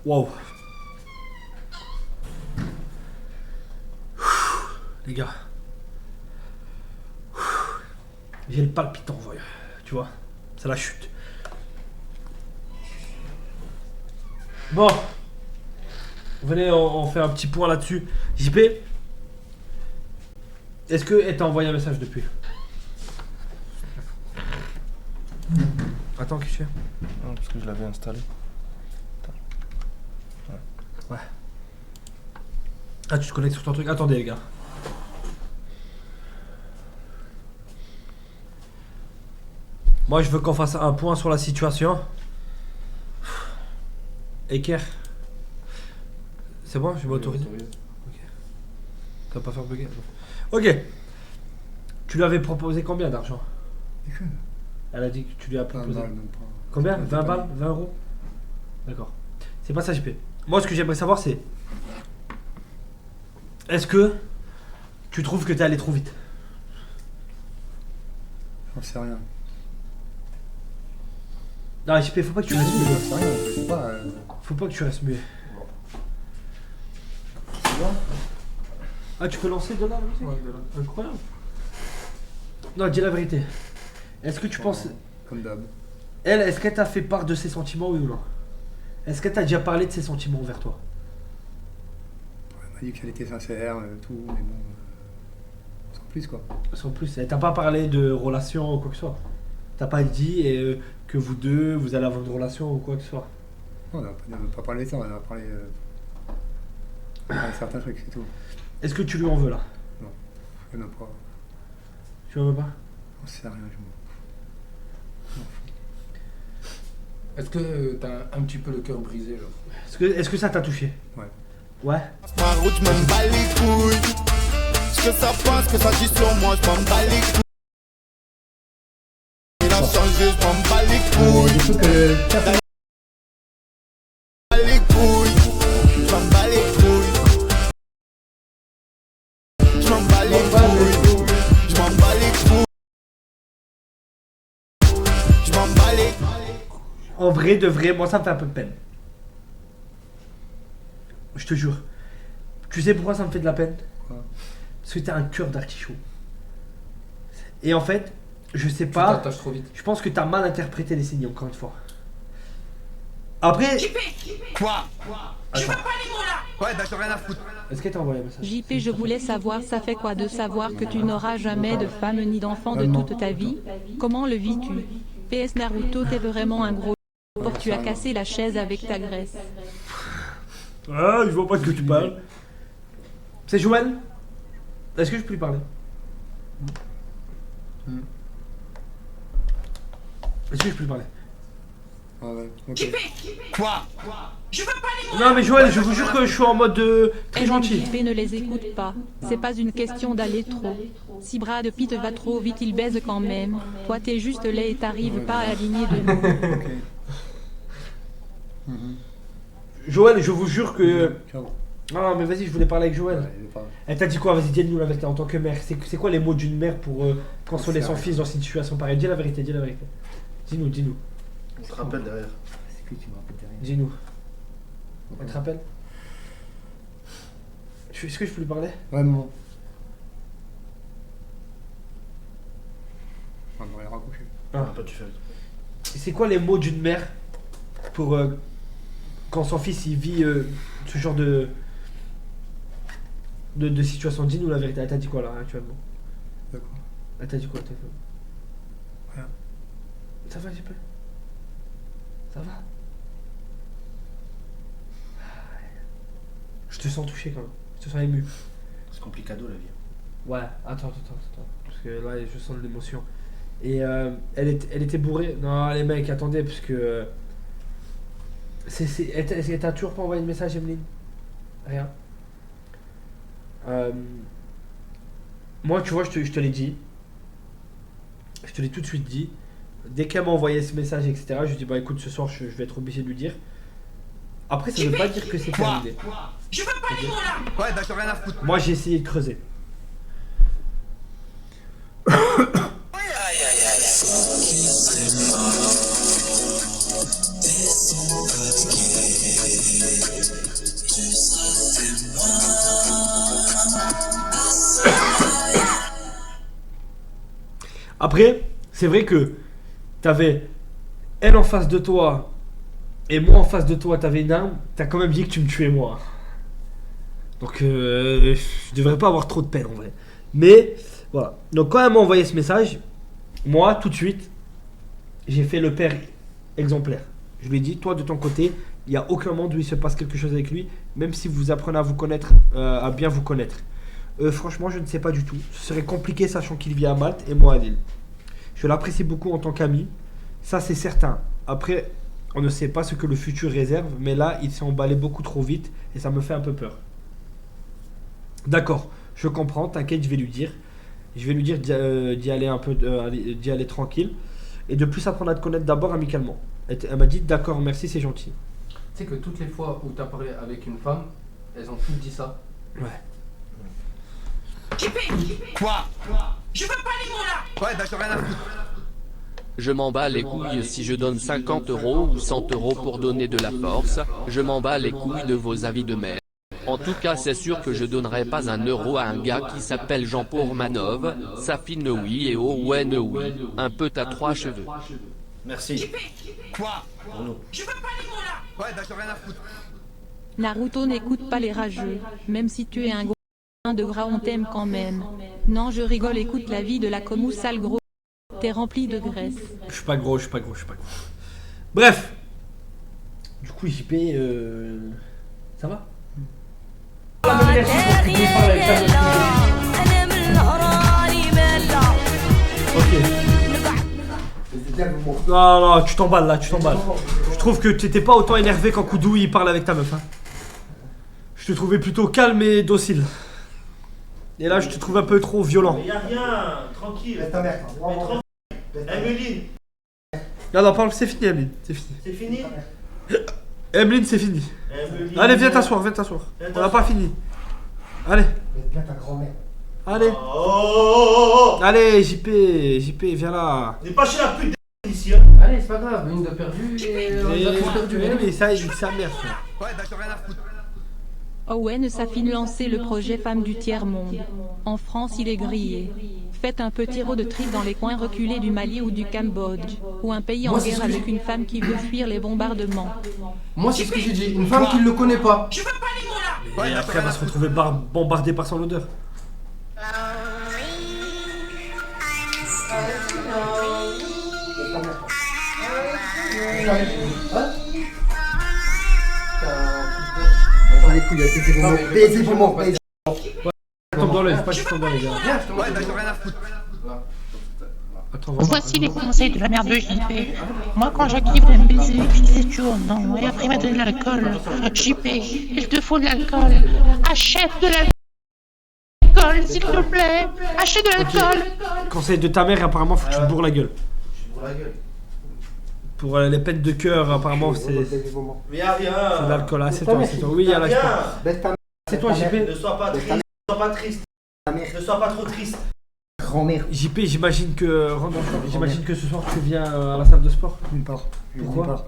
Wow. Les gars. J'ai le palpitant, voyez. Tu vois. C'est la chute. Bon. Venez, on fait un petit point là-dessus. JP, est-ce qu'elle t'a envoyé un message depuis? Attends, qu'est-ce que tu fais? Non, parce que je l'avais installé. Ouais. Ah, tu te connectes sur ton truc? Attendez, les gars. Moi, je veux qu'on fasse un point sur la situation. Eker. C'est bon, je m'autorise. Ok. Tu vas pas faire bugger? Ok. Tu lui avais proposé combien d'argent? Elle a dit que tu lui as proposé. Combien? 20 balles? 20 euros? D'accord. C'est pas ça, JP. Moi, ce que j'aimerais savoir, c'est. Est-ce que tu trouves que t'es allé trop vite? J'en sais rien. Non, JP, faut pas que tu restes muet. J'en sais rien, je sais pas. Faut pas que tu restes muet. Ah, tu peux lancer de là la musique? Ouais, de là. Incroyable. Non, dis la vérité. Est-ce que tu penses. Comme d'hab. Elle, est-ce qu'elle t'a fait part de ses sentiments, oui ou non? Est-ce qu'elle t'a déjà parlé de ses sentiments envers toi? Elle m'a dit qu'elle était sincère, tout, mais bon. Sans plus quoi. Sans plus, elle t'a pas parlé de relation ou quoi que ce soit? T'as pas dit que vous deux, vous allez avoir une relation ou quoi que ce soit? Non, on n'a pas parlé de ça, on a parlé de certains trucs, c'est tout. Est-ce que tu lui en veux là? Je n'en pas. Tu en veux pas? J'en sais rien, je m'en Est-ce que t'as un petit peu le cœur brisé, genre? Est-ce que ça t'a touché? Ouais. Ouais? Ma route, je m'en bats les couilles. Ce que ça pense, que ça dit sur moi, je m'en bats les couilles. Il a changé, je m'en bats les couilles. Du coup que. Bats les couilles. Je m'en bats les couilles. Je m'en bats les couilles. Je m'en bats les couilles. Je m'en bats les couilles. En vrai, de vrai, moi ça me fait un peu de peine. Je te jure. Tu sais pourquoi ça me fait de la peine? Quoi? Parce que t'as un cœur d'artichaut. Et en fait, je sais Tu pas. t'attaches trop vite. Je pense que t'as mal interprété les signes, encore une fois. Après, Quoi? Je veux pas les mots là. Ouais, bah j'en ai rien à foutre. est-ce qu'elle t'a envoyé un message? JP, je voulais savoir, ça fait quoi de savoir que tu n'auras jamais de femme ni d'enfant de toute ta vie? Comment le vis-tu? PS Naruto, t'es vraiment un gros porc, tu as cassé la chaise avec ta graisse. Ah, je vois pas de quoi tu parles. C'est Joël? Est-ce que je peux lui parler? Est-ce que je peux lui parler? Ouais, ok. Quoi? Je veux pas les mots. Non mais Joël, je vous jure que je suis en mode très gentil. JP, ne les écoute pas. C'est pas une question d'aller trop. Si Brad Pitt va trop vite, il baise quand même. Toi, t'es juste laid et t'arrives pas à aligner de nous. Ok. Joël, je vous jure que... Ciao. Ah mais vas-y, je voulais parler avec Joël. Ouais, il est pas. Elle t'a dit quoi? Vas-y, dis-nous la vérité en tant que mère. C'est quoi les mots d'une mère pour consoler son fils dans une situation pareille? Dis la vérité, dis la vérité. Dis-nous, dis-nous. On te rappelle derrière. C'est que tu me rappelles derrière. Dis-nous. Elle te rappelle? Est-ce que je peux lui parler? Ouais, bon. On aurait raccroché. Ah. Pas tu fais. C'est quoi les mots d'une mère pour quand son fils il vit ce genre de situation? Dis-nous la vérité. Elle t'a dit quoi là actuellement? D'accord. Elle t'a dit quoi? T'as fait... Rien. Ça va, JP? Ça va? Je te sens touché quand même. Je te sens ému. C'est complicado la vie. Ouais, attends. Parce que là, je sens de l'émotion. Et elle était bourrée. Non, les mecs, attendez, parce que. Elle t'a toujours pas envoyé de message, Emeline? Rien. Moi, tu vois, je te l'ai dit. Je te l'ai tout de suite dit. Dès qu'elle m'a envoyé ce message, etc., je lui ai dit, bah écoute, ce soir, je vais être obligé de lui dire. Après, ça veut pas dire que c'est terminé. Je veux pas les mots là. Ouais, bah j'en ai rien à foutre. Moi, j'ai essayé de creuser. Après, c'est vrai que t'avais elle en face de toi et moi en face de toi, t'avais une arme. T'as quand même dit que tu me tuais moi. Donc, je devrais pas avoir trop de peine en vrai. Mais, voilà. Donc, quand elle m'a envoyé ce message, moi, tout de suite, j'ai fait le père exemplaire. Je lui ai dit, toi, de ton côté, il n'y a aucun monde où il se passe quelque chose avec lui, même si vous apprenez à vous connaître, à bien vous connaître. Franchement, je ne sais pas du tout. Ce serait compliqué, sachant qu'il vit à Malte et moi à Lille. Je l'apprécie beaucoup en tant qu'ami. Ça, c'est certain. Après, on ne sait pas ce que le futur réserve, mais là, il s'est emballé beaucoup trop vite et ça me fait un peu peur. D'accord, je comprends, t'inquiète, je vais lui dire. Je vais lui dire d'y aller un peu, d'y aller tranquille. Et de plus apprendre à te connaître d'abord amicalement. Elle m'a dit d'accord, merci, c'est gentil. Tu sais que toutes les fois où t'as parlé avec une femme, elles ont toutes dit ça. Ouais. Quoi? Je veux pas les mots là. Ouais, bah j'ai rien à foutre. Je m'en bats les couilles si je donne 50 € ou 100 € pour donner de la force, je m'en bats les couilles de vos avis de merde. En tout cas c'est sûr que je donnerai pas un euro à un gars qui s'appelle Jean-Paul Manov, Safine oui et Owen oui, un peu t'as 3 cheveux. Merci. Quoi? Je veux pas les mots là. Ouais, bah j'ai rien à foutre. Naruto n'écoute pas les rageux, même si tu es un gros de gras on t'aime quand même. Non je rigole, écoute la vie de la comou sale gros. T'es rempli de graisse. Je suis pas gros, je suis pas gros, je suis pas gros. Bref. Du coup, JP, ça va? Ok. Non, non, tu t'emballes là, tu t'emballes. Je trouve que tu étais pas autant énervé quand Koudou il parle avec ta meuf. Hein. Je te trouvais plutôt calme et docile. Et là, je te trouve un peu trop violent. Mais y'a rien, tranquille. Laisse ta mère. Mais tranquille. Emeline, Non, non, parle, c'est fini, Emeline. C'est fini. c'est fini? Emeline, c'est fini. Emeline. Allez, viens t'asseoir, viens t'asseoir. On n'a pas fini. Allez, Laisse bien ta grand-mère. allez. Oh. Allez, JP, viens là. On n'est pas chez la pute des ici, hein. Allez, c'est pas grave, une de perdue et on les a tous perdus. Mais ça, il sa mère, frère. Ouais, bah j'ai rien à foutre. Owen Safine lancer le projet Femmes du Tiers-Monde. En France, il est grillé. Faites un petit road trip dans les coins reculés du Mali ou du Cambodge, ou un pays en Moi, c'est guerre ce que avec une femme qui veut fuir les bombardements. Moi c'est ce que j'ai dit, une femme qui le connaît pas. Je veux pas les mots là. Et après, elle va se retrouver bombardée par son odeur. Attends les couilles, baisez vos mots. Baisez vos mots. Baisez. Tombe dans l'œil, faut pas que tu tombes dans les gars. Ouais, bah j'ai rien à foutre. Attends, va. Voici les conseils de la mère de JP. Moi, quand Jackie voulait me baiser, je disais toujours non. Et après, il m'a donné de l'alcool. JP, il te faut de l'alcool. Achète de l'alcool, s'il te plaît. Achète de l'alcool. Conseil de ta mère, apparemment, faut que tu te bourres la gueule. Je bourre la gueule. Pour les peines de cœur, apparemment, c'est Baisez vos mots. Mais y'a rien. de l'alcool. Ah, c'est toi, c'est toi. Oui, il y a la Rien. Baisse ta mère. C'est toi, JP. Ne sois pas triste. Ne sois pas triste. Ta mère. Ne sois pas trop triste. Grand-mère. JP, j'imagine que ce soir tu viens à la salle de sport. Nulle part. Pourquoi? Nulle part.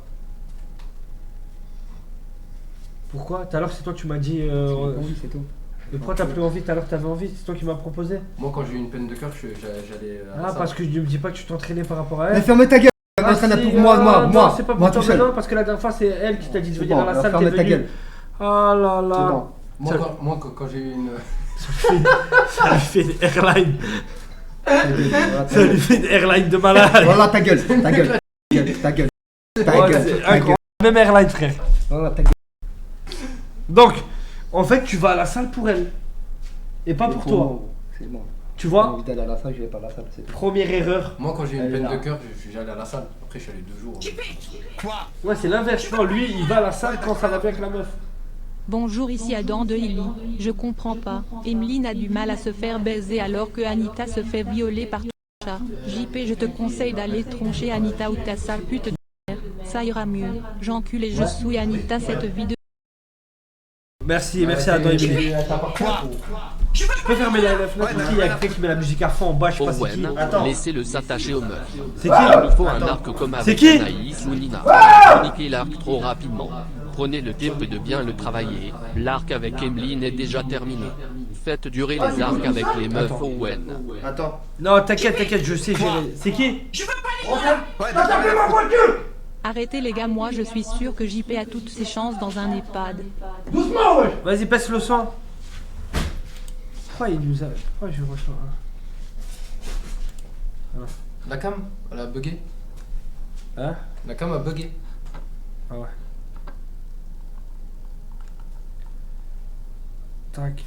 Pourquoi? Tout à l'heure, c'est toi qui m'as dit. Oui, c'est tout. Mais pourquoi t'as plus envie? Tout à l'heure, t'avais envie. C'est toi qui m'as proposé. Moi quand j'ai eu une peine de cœur, j'allais. Ah, parce que je me dis pas que tu t'entraînais par rapport à Mais elle. ferme ta gueule. Ah, Ça n'a si, pour moi, non, c'est pas pour moi toi, tout seul. non, parce que la dernière fois, c'est elle qui t'a dit de venir Bon, à la salle. ferme T'es ta venu. gueule. Ah là C'est là. bon. Moi quand j'ai eu une. Ça lui fait une airline. Voilà, Ça lui fait une airline de malade. Voilà ta gueule. Ta gueule. Ta gueule. Ta Ouais, gueule. c'est Ta gueule. incroyable. Même airline, frère. Voilà ta gueule. Donc, en fait, tu vas à la salle pour elle. Et pas pour toi. C'est bon. Tu J'ai vois? envie d'aller à la salle, je vais pas à la salle. C'est tout. Première erreur. Moi quand j'ai eu une Elle est peine là. de cœur, j'allais à la salle. Après je suis allé 2 jours. Ouais, c'est l'inverse. Non, lui, il va à la salle quand ça va bien avec la meuf. Bonjour, ici Adam de Illy. Je comprends pas. Emeline a du mal à se faire baiser alors que Anita se fait violer par ton chat. JP, je te conseille d'aller troncher Anita ou ta sale pute de mère. Ça ira mieux. J'encule et je souille Anita cette vidéo. Merci à toi, Emily. Tu peux fermer la fenêtre aussi, il y a quelqu'un qui met la musique à fond en bas, je sais pas c'est qui. Owen, laissez-le s'attacher aux meufs. C'est Il qui? nous faut un arc comme C'est avec qui? Anaïs ou Nina. Niquez l'arc trop rapidement. Prenez le temps de bien le travailler. L'arc avec Emeline est déjà terminé. faites durer les arcs avec les meufs Owen. Attends. Non, t'inquiète, je sais gérer. C'est qui? Je veux pas les mots là. T'as tapé ma voiture. Arrêtez les gars, moi je suis sûr que JP a toutes ses chances dans un EHPAD. Doucement, ouais. Vas-y, passe le son. Pourquoi il nous a... Pourquoi je reçois un... La cam, elle a bugué. Hein? La cam a bugué. Ah ouais. Tac.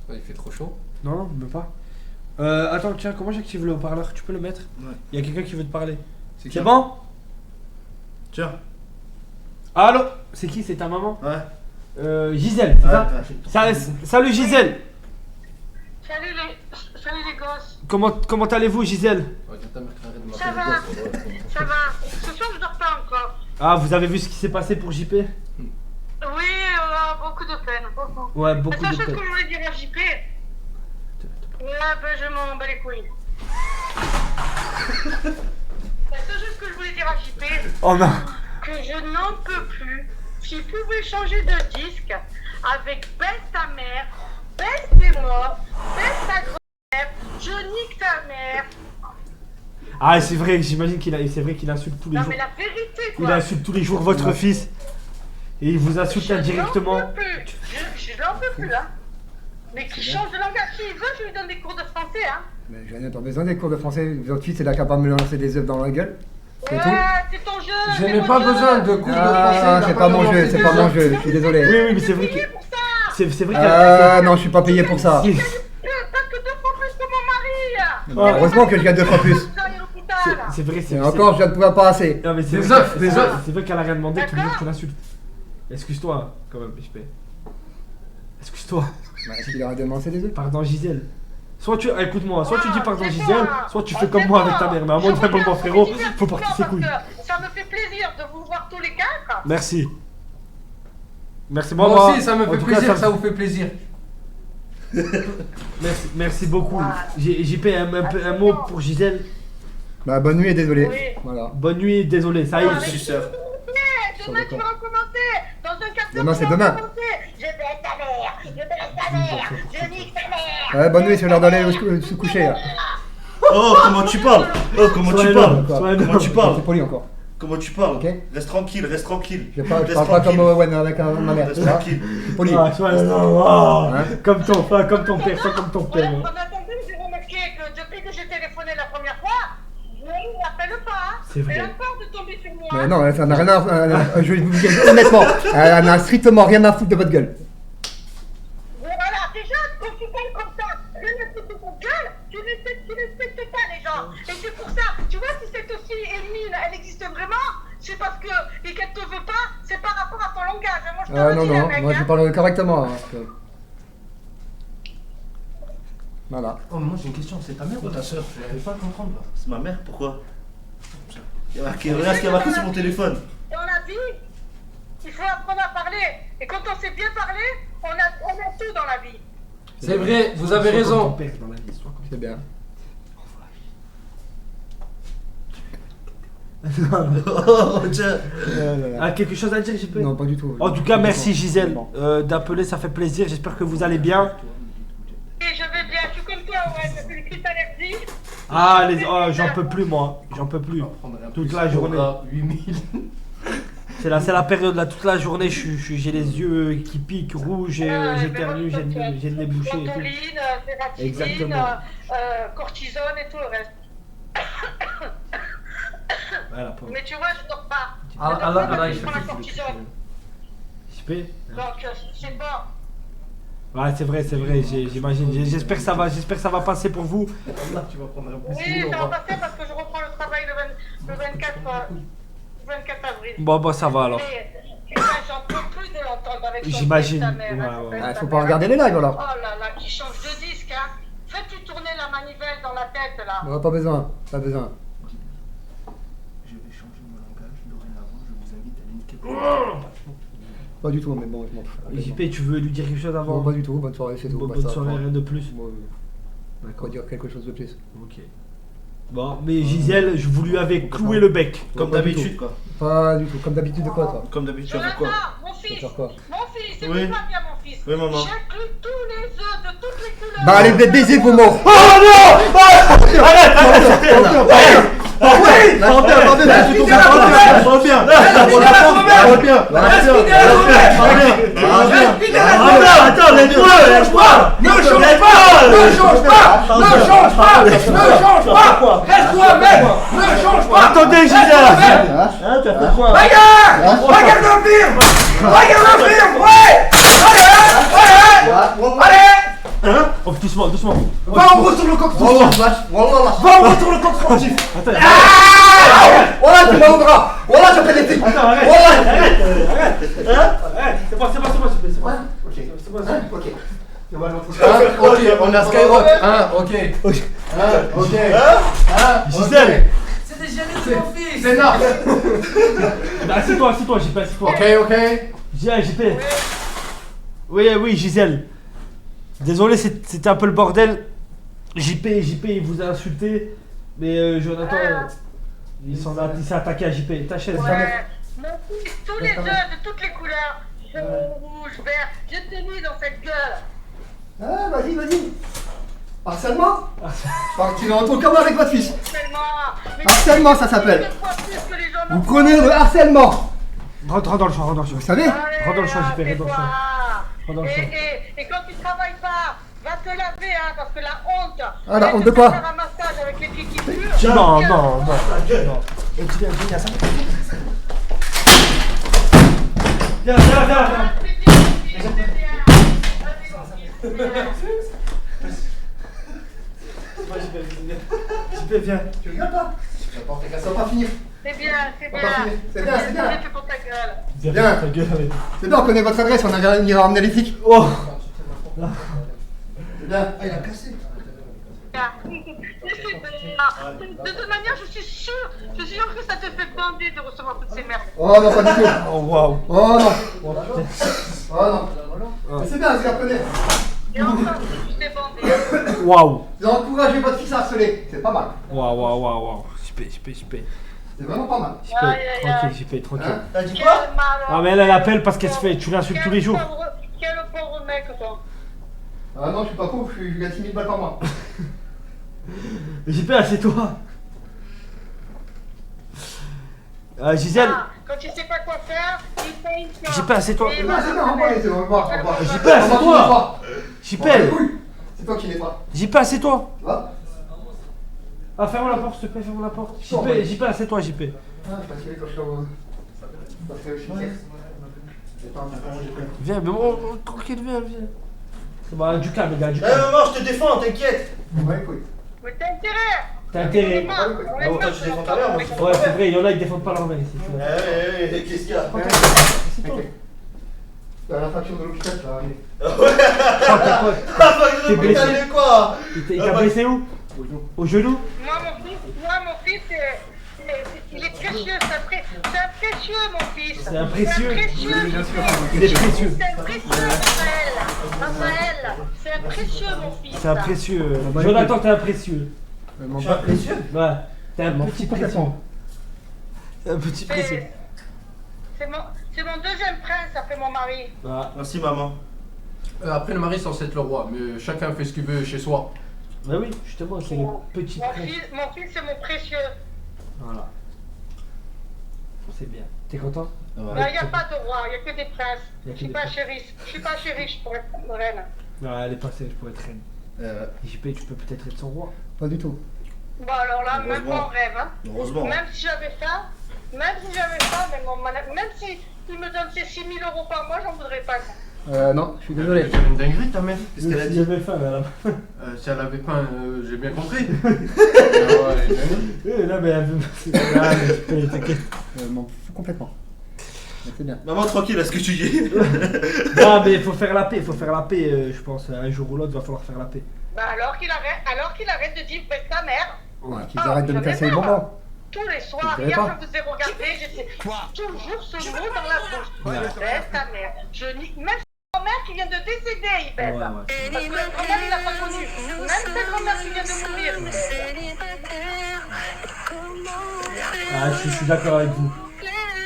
Ouais, il fait trop chaud. Non, même pas. Attends, tiens, comment j'active le haut-parleur? Tu peux le mettre? Ouais. Il y a quelqu'un qui veut te parler. C'est C'est bon? Tiens. Allô? C'est qui? C'est ta maman? Ouais. Gisèle, c'est ça? Salut Gisèle! Salut les gosses. Comment allez-vous Gisèle? Ouais, ta mère qui arrête de Ça m'appeler. va, ça va. Ce soir je dors pas encore. Ah, vous avez vu ce qui s'est passé pour JP? Oui, beaucoup de peine, beaucoup. Ouais, La beaucoup seule de chose peine. que je voulais dire à JP, là, ben, je m'en bats les couilles. La seule chose que je voulais dire à JP, Oh non! que je n'en peux plus. S'il pouvait changer de disque avec baisse ta mère, baisse tes morts, baisse ta grosse, je nique ta mère. Ah, c'est vrai, j'imagine c'est vrai qu'il insulte tous les Non jours. mais la vérité Il quoi. insulte tous les jours votre fils. Et il vous insulte Je indirectement. n'en peux plus. Je n'en peux plus hein. Mais qu'il change de langage s'il veut, je lui donne des cours de français hein. Mais je n'ai pas besoin des cours de français. Votre fils est là capable de me lancer des œufs dans la gueule. C'est Ouais, tout. c'est ton jeu. Je c'est n'ai ton pas jeu. besoin de cours de français. Ah, t'as c'est pas mon commencé jeu, c'est des pas mon jeux. jeu, je suis désolé. Oui, mais c'est vrai que. Payé pour ça. C'est vrai Ah non, je suis pas payé pour ça. qu'il. Parce que 2 fois plus que mon mari. Ah, Heureusement que je gagne 2 fois plus. Vous allez à l'hôpital. C'est vrai, c'est Et encore, je viens de pouvoir pas assez. Non, mais c'est Des vrai œufs, que- des c'est vrai- œufs. C'est vrai qu'elle a rien demandé, tous les jours D'accord. tu l'insultes. Excuse-toi, quand même, JP. Excuse-toi. Est-ce qu'il aurait demandé des œufs? Pardon, Gisèle. Soit tu. Écoute-moi, soit tu dis pardon, c'est Gisèle, toi. soit tu fais comme moi avec ta mère. Mais à un moment donné, frérot, faut porter ses couilles. Ça me fait plaisir de vous voir tous les quatre. Merci. Merci, Moi aussi, ça me en fait tout plaisir cas, que ça vous fait plaisir. Merci beaucoup. JP, un mot pour Gisèle. Bah, bonne nuit et désolé. Oui. Voilà. Bonne nuit, désolé, ça y Ouais, est. Suceur. Demain tu vas recommencer. Dans un quart d'heure. Demain, c'est tu vas demain. recommencer. Je baisse ta mère. Je baisse ta mère. Je nique ta mère. Ouais, bonne nuit, c'est l'heure d'aller se coucher. Là. Oh, comment tu parles? Oh, comment Sois tu un parles? homme, sois un Comment homme. tu C'est parles? poli encore. Comment tu parles? Ok. Reste tranquille, reste tranquille. Je Reste parle pas comme tranquille. Owen avec ma mère. Reste Tu vois? tranquille. C'est poli. Ah, sois un homme, ah. Hein? Comme ton père, comme ton père, comme ton Ouais, père. en attendant, j'ai remarqué que depuis que j'ai téléphoné la première fois, je ne l'appelle pas. Hein. C'est vrai. Elle a peur de tomber sur moi. Mais non, ça n'a rien à. Je vais vous dire honnêtement, elle n'a strictement rien à foutre de votre gueule. Voilà, déjà, quand tu parles comme ça, je ne fous de ton gueule, tu respectes pas les gens. Et c'est pour ça, tu vois, si cette fille Elmine, elle existe vraiment, c'est parce que, et qu'elle te veut pas, c'est par rapport à ton langage. Moi, je te le Non, dis, non, mec, moi je hein. parle correctement. Hein, parce que- Voilà. Oh, mais moi j'ai une question, c'est ta mère ou ta soeur? Je n'arrive pas à comprendre là. C'est ma mère, pourquoi? Regarde ce qu'il y a marqué sur mon téléphone. Dans la vie, il faut apprendre à parler. Et quand on sait bien parler, on a tout dans la vie. C'est vrai, vous avez Sois comme raison. ton père dans la vie, sois comme- C'est bien. Oh, tiens. Ah, quelque chose à dire, JP? Non, pas du tout. En tout cas, merci Gisèle d'appeler, ça fait plaisir. J'espère que vous allez bien. Et je vais bien, je suis comme toi, ouais, j'ai fait une petite allergie. Ah, j'en peux plus, moi. J'en peux plus. Toute la journée. 8000. C'est la période là, toute la journée, j'ai les yeux qui piquent, rouges, j'éternue, j'ai le nez bouché et tout. Ventoline, fératidine, Exactement. cortisone et tout le reste. Voilà, pauvre. Mais tu vois, je dors pas. Je Ah, dors ah, pas là, parce que il je fait prends la plus. cortisone. JP? Donc, c'est bon. Ouais, c'est vrai, j'imagine. J'espère que ça va passer pour vous. Là, tu vas prendre un peu. Oui, ça va passer parce que je reprends le travail le 24 avril. Bon, ça va alors. Mais j'en peux plus de l'entendre avec son J'imagine. père, ta mère, Ouais, hein, ouais. Ah, faut pas regarder les lives alors. Oh là là, qui change de disque, hein. Fais-tu tourner la manivelle dans la tête, là. Non, pas besoin, pas besoin. Je vais changer mon langage. Dorénavant, je vous invite à niquer. Pas du tout, mais bon, je m'en fous. JP, tu veux lui dire quelque chose Non, avant? pas du tout, bonne soirée, c'est tout. Bonne basta. soirée, rien de plus. Bon, D'accord. Faut dire quelque chose de plus. Ok. Bon, mais Gisèle, vous lui avez cloué le bec. Comme Pas du d'habitude, quoi. Pas du tout, comme d'habitude de quoi toi? Comme d'habitude, tu vas faire quoi? Jonathan, mon Tu vas fils, faire quoi? mon fils, c'est Oui. pas bien mon fils. Oui, maman. J'inclus tous les œufs de toutes les couleurs. Bah allez baiser vos morts. Oh non! Arrête! Oui. Parle bien! Attends, laisse-moi! Ne change pas! Reste-toi, mec! Ne change pas! Attendez, Gisèle! Tu as fait quoi? Regarde le film! Regarde le film! Ouais! Allez! Hein? Oh, doucement. Va en route sur le coq sportif! Va en route sur le coq sportif! Voilà, tu m'as au bras. Voilà, je fais des filles. Attends, arrête! Voilà. Arrête! C'est bon. Ok. Ok, on a Skyrock. Ok. Gisèle! C'est des génies de mon fils! C'est Narc. Assieds-toi, JP, assieds-toi. Ok. JP. Oui, Gisèle. Désolé, c'était un peu le bordel. JP, il vous a insulté. Mais Jonathan, il s'est attaqué à JP. Ta chaise, Ouais, mon fils, tous les œufs de toutes les couleurs. Jaune, rouge, vert, je t'ai mis dans cette gueule. Ah, vas-y. Harcèlement. Tu vas en ton commun avec votre fils. Harcèlement, ça s'appelle. Vous prenez le harcèlement. Rentre dans le champ. Vous savez? Rentre dans le champ, JP, rentre dans le champ. Et quand tu travailles pas, va te laver, hein, parce que la honte. Ah, la honte de quoi? Faire un massage avec les pieds qui puent. Non. Viens. JP, viens. Tu rigoles pas? Ça va pas finir. C'est bien. C'est bien. C'est pour ta gueule. Bien. Ta gueule, arrête. C'est bien, on connaît votre adresse, on ira emmener les flics. Oh. C'est bien. Ah, il a cassé. De toute manière, je suis sûre que ça te fait bander de recevoir toutes ces merdes. Oh non, pas du tout. Oh, waouh. Oh non. Mais c'est bien, je les reconnais. Et encore, tu t'es bandé. Waouh. Vous encouragez votre fils à harceler. C'est pas mal. Waouh. JP. C'est vraiment pas mal. JP, tranquille. Hein? T'as dit quoi? Ah, mais elle appelle parce qu'elle se fait. Tu l'insultes tous les jours. Quel pauvre mec, toi. Ah non, je suis pas pauvre, je gagne 6000 balles par mois. JP, assieds-toi. Gisèle. Quand tu sais pas quoi faire, il fait une chose. JP, assieds-toi. C'est bien, on va aller, on va voir. JP, assieds-toi. JP. C'est toi qui n'es pas. JP, assieds-toi. Tu vois? Ah, ferme la porte, s'il te plaît, ferme la porte. JP, assieds-toi, JP. Ah, je passais quand je suis au... Parce que je suis fier. Viens, mais bon, tranquille, viens. C'est bon, du calme, les gars, du calme. maman, je te défends, t'inquiète. Ouais, écoute. Mais t'as intérêt. T'as intérêt. On Toi, tu défends tout à l'heure, moi, je Ouais, c'est vrai, il y en a qui défendent pas leur main ici. qu'est-ce qu'il y a? T'as la facture de l'hôpital, ça va arriver. T'es blessé? Quoi? Il t'a blessé où? Au genou? Moi, mon fils, il est précieux. C'est un précieux, mon fils. C'est un précieux. C'est un précieux. Il est précieux. C'est un précieux, Raphaël. C'est un précieux, mon fils. C'est un précieux. Jonathan, t'es un précieux. Je suis un précieux? Ouais, t'es un petit précieux. C'est un petit précieux. C'est mon deuxième prince après mon mari. Ah. Merci, maman. Après, le mari est censé être le roi, mais chacun fait ce qu'il veut chez soi. Bah oui, justement, c'est le petit prince. Mon fils, c'est mon précieux. Voilà. C'est bien. T'es content? Il n'y a pas de roi, il n'y a que des princes. Je suis pas assez riche pour être reine. Non, elle est pas sèche pour être reine. JP, tu peux peut-être être son roi. Pas du tout. Bon alors là, même mon rêve, hein. Heureusement. Même si j'avais faim, même si il me donne ses 6 000 € par mois, j'en voudrais pas. Non, je suis désolé. C'est une dinguerie ta mère. Qu'est-ce qu'elle a dit? J'avais faim, là. Si elle avait faim, j'ai bien compris. Là, mais elle veut. T'inquiète. M'en fous complètement. C'est bien. Maman, tranquille, est-ce que tu dis? Non, mais il faut faire la paix, je pense. Un jour ou l'autre, il va falloir faire la paix. Bah alors qu'il arrête de dire ta mère. Ouais, qu'ils arrêtent de me casser les bonbons. Tous les soirs, hier je vous ai regardé, j'étais toujours ce mot dans la bouche. Je baisse ta mère. Même sa grand-mère qui vient de décéder, il baisse. Parce que la grand-mère, il l'a pas connu. Même sa grand-mère qui vient de mourir. Ah, je suis d'accord avec vous.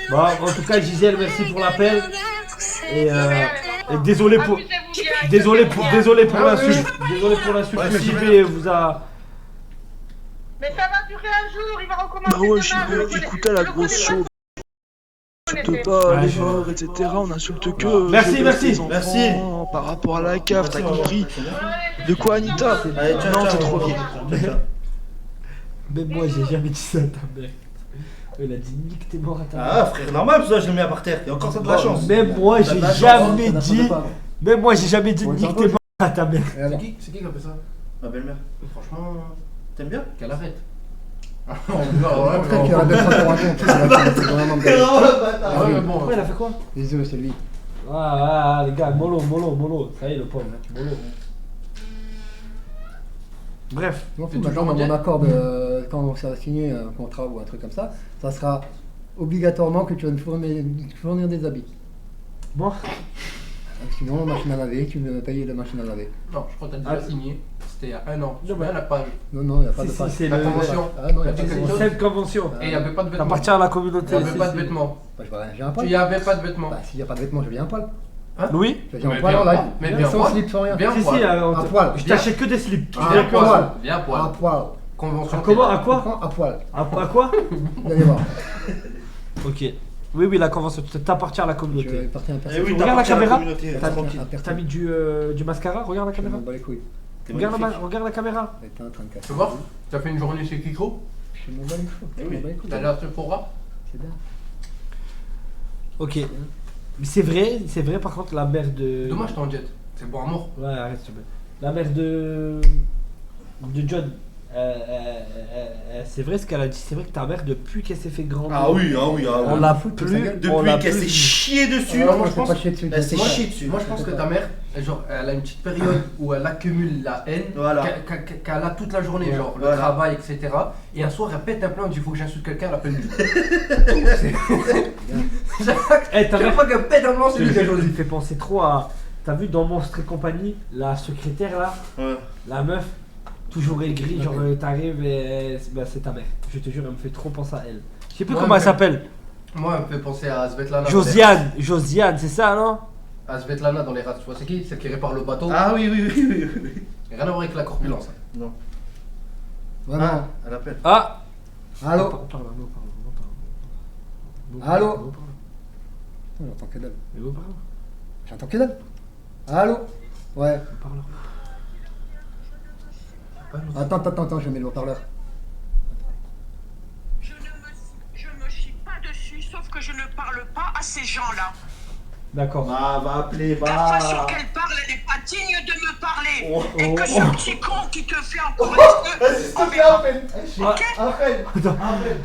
Bon, en tout cas, Gisèle, merci pour l'appel. Et Et désolé pour. Désolé pour l'insulte. Désolé pour l'insulte que JP vous a. Mais ça va durer un jour, il va recommencer Bah ouais, demain. écoutez la grosse chaude. On n'insulte pas les morts, etc. On insulte que. Merci. Par rapport à la cave, t'as compris? De quoi, Anita? Non, t'es trop vieille. Même moi, j'ai jamais dit ça à ta mère. Elle a dit nique tes morts à ta mère. Ah, frère, normal, parce que je le mets par terre. Et encore, t'as de la chance. Même moi, j'ai jamais dit. Même moi, j'ai jamais dit nique tes morts à ta mère. C'est qui a fait ça? Ma belle-mère. Franchement, T'aimes bien? qu'elle arrête. Peut-être qu'il y aura d'autres fois c'est vraiment bien. Pourquoi il a fait quoi? Les œufs, c'est lui. Ah, les gars, mollo. Ça y est, le pauvre, mollo. Bref. Maintenant, dans mon accord de quand ça va signer un contrat ou un truc comme ça sera obligatoirement que tu vas me fournir des habits. Bon. Sinon, machine à laver, tu me payes la machine à laver. Non, je crois que t'as déjà signé. C'était il y a un an. Je viens la page. Non, il n'y a pas de page. C'est la convention. Ah non, il n'y a pas de quelque page. chose. Cette convention. Et il n'y avait pas de vêtements. T'appartiens à la communauté. Il n'y avait pas de vêtements. Bah, je viens un poil. Il n'y avait pas de vêtements. Bah, s'il n'y a pas de vêtements, je viens un poil. Louis? Je viens un poil en live. Mais bien sans slip, sans rien. Bien Si, à poil. je t'achète que des slips. Viens à poil. Viens à poil. À poil. Convention. Comment? À quoi? À poil. À quoi? Vous allez voir. Ok. Oui, la convention. T'appartiens à la Je communauté. vais partir un Eh oui, personne. regarde la caméra. Tranquille. T'as mis du mascara? Regarde la Je caméra. m'en bats les couilles. Regarde la caméra. T'es en train de casser. Tu vois? T'as fait une journée chez Kiko? Je m'en bats les couilles. Je m'en bats les couilles. T'as l'air de Sephora? C'est bien. Ok. Mais c'est vrai par contre la mère de. Dommage, t'es en jet. C'est bon à mort. Ouais, arrête s'il te plaît. La mère de John. C'est vrai ce qu'elle a dit, c'est vrai que ta mère depuis qu'elle s'est fait grandir. Ah oui. On l'a plus. Depuis qu'elle s'est chiée dessus. moi, je pense- pas chier dessus. Elle s'est chiée dessus. Moi, je pense que ta mère, genre, elle a une petite période où elle accumule la haine Voilà. qu'elle a toute la journée, Ouais, genre le voilà. travail, etc. Et un soir, elle pète un plan, elle dit il faut que j'insulte quelqu'un, elle appelle lui. Eh, ta Chaque mère, fois qu'elle pète un plan, c'est lui qui a il choisi. fait penser trop à. T'as vu dans Monstre et compagnie, la secrétaire là, Ouais. la meuf, toujours aigrie, genre t'arrives et c'est ta mère. Je te jure, elle me fait trop penser à elle. Je sais plus Ouais, comment elle mais- s'appelle. Moi, elle me fait penser à Svetlana. Josiane, c'est ça non? À Svetlana dans les rats. Tu vois, c'est qui? Celle qui répare le bateau. Ah oui. Rien à voir avec la corpulence. Non. Ah. Non, elle appelle. Ah. Allô? Parle. Allô? J'entends que dalle. Mais vous parlez. J'entends que dalle. Allô? Ouais. Attends, je mets le haut-parleur. Je me chie pas dessus, sauf que je ne parle pas à ces gens-là. D'accord. Va appeler, La façon qu'elle parle, elle n'est pas digne de me parler. Et que oh. ce petit con qui te fait encore les deux. Ok?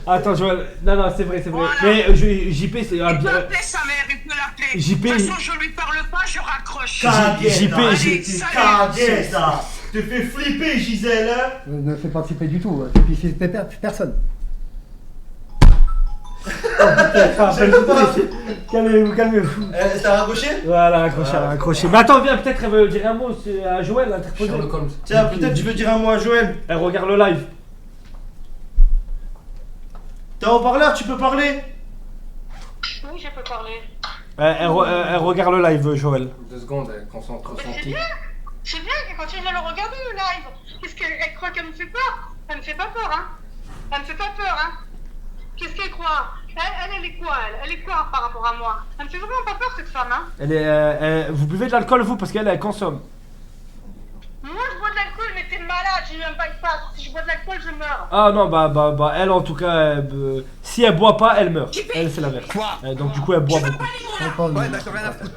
Attends, Joël. Non, c'est vrai. Voilà. Mais JP, c'est un Il peut bien. appeler sa mère, il peut l'appeler. JP. De toute façon, je lui parle pas, je raccroche. JP, Allez, salut. ça. Te fais flipper, Gisèle, hein? Ne fais pas flipper du tout. Tu fais flipper personne. Calmez-vous. T'as raccroché? Voilà, raccroché. Mais attends, viens, peut-être elle veut dire un mot à Joël, interposer. Sherlock Holmes. Tiens, peut-être tu veux dire un mot à Joël. Elle regarde le live. T'es en haut-parleur, tu peux parler? Oui, je peux parler. Elle regarde le live, Joël. 2 secondes, elle concentre son kick. C'est bien qu'elle continue à le regarder le live. Qu'est-ce qu'elle croit qu'elle me fait peur? Elle me fait pas peur, hein. Elle me fait pas peur, hein. Qu'est-ce qu'elle croit? Elle est quoi, elle est quoi par rapport à moi? Elle me fait vraiment pas peur, cette femme, hein. Vous buvez de l'alcool, vous, parce qu'elle consomme. Moi, je bois de l'alcool, mais t'es malade, j'ai eu un bypass. Si je bois de l'alcool, je meurs. Ah non, bah, elle en tout cas, si elle boit pas, elle meurt. Elle, c'est la mère. Donc, du coup, elle boit beaucoup. Ouais, d'accord, rien à foutre.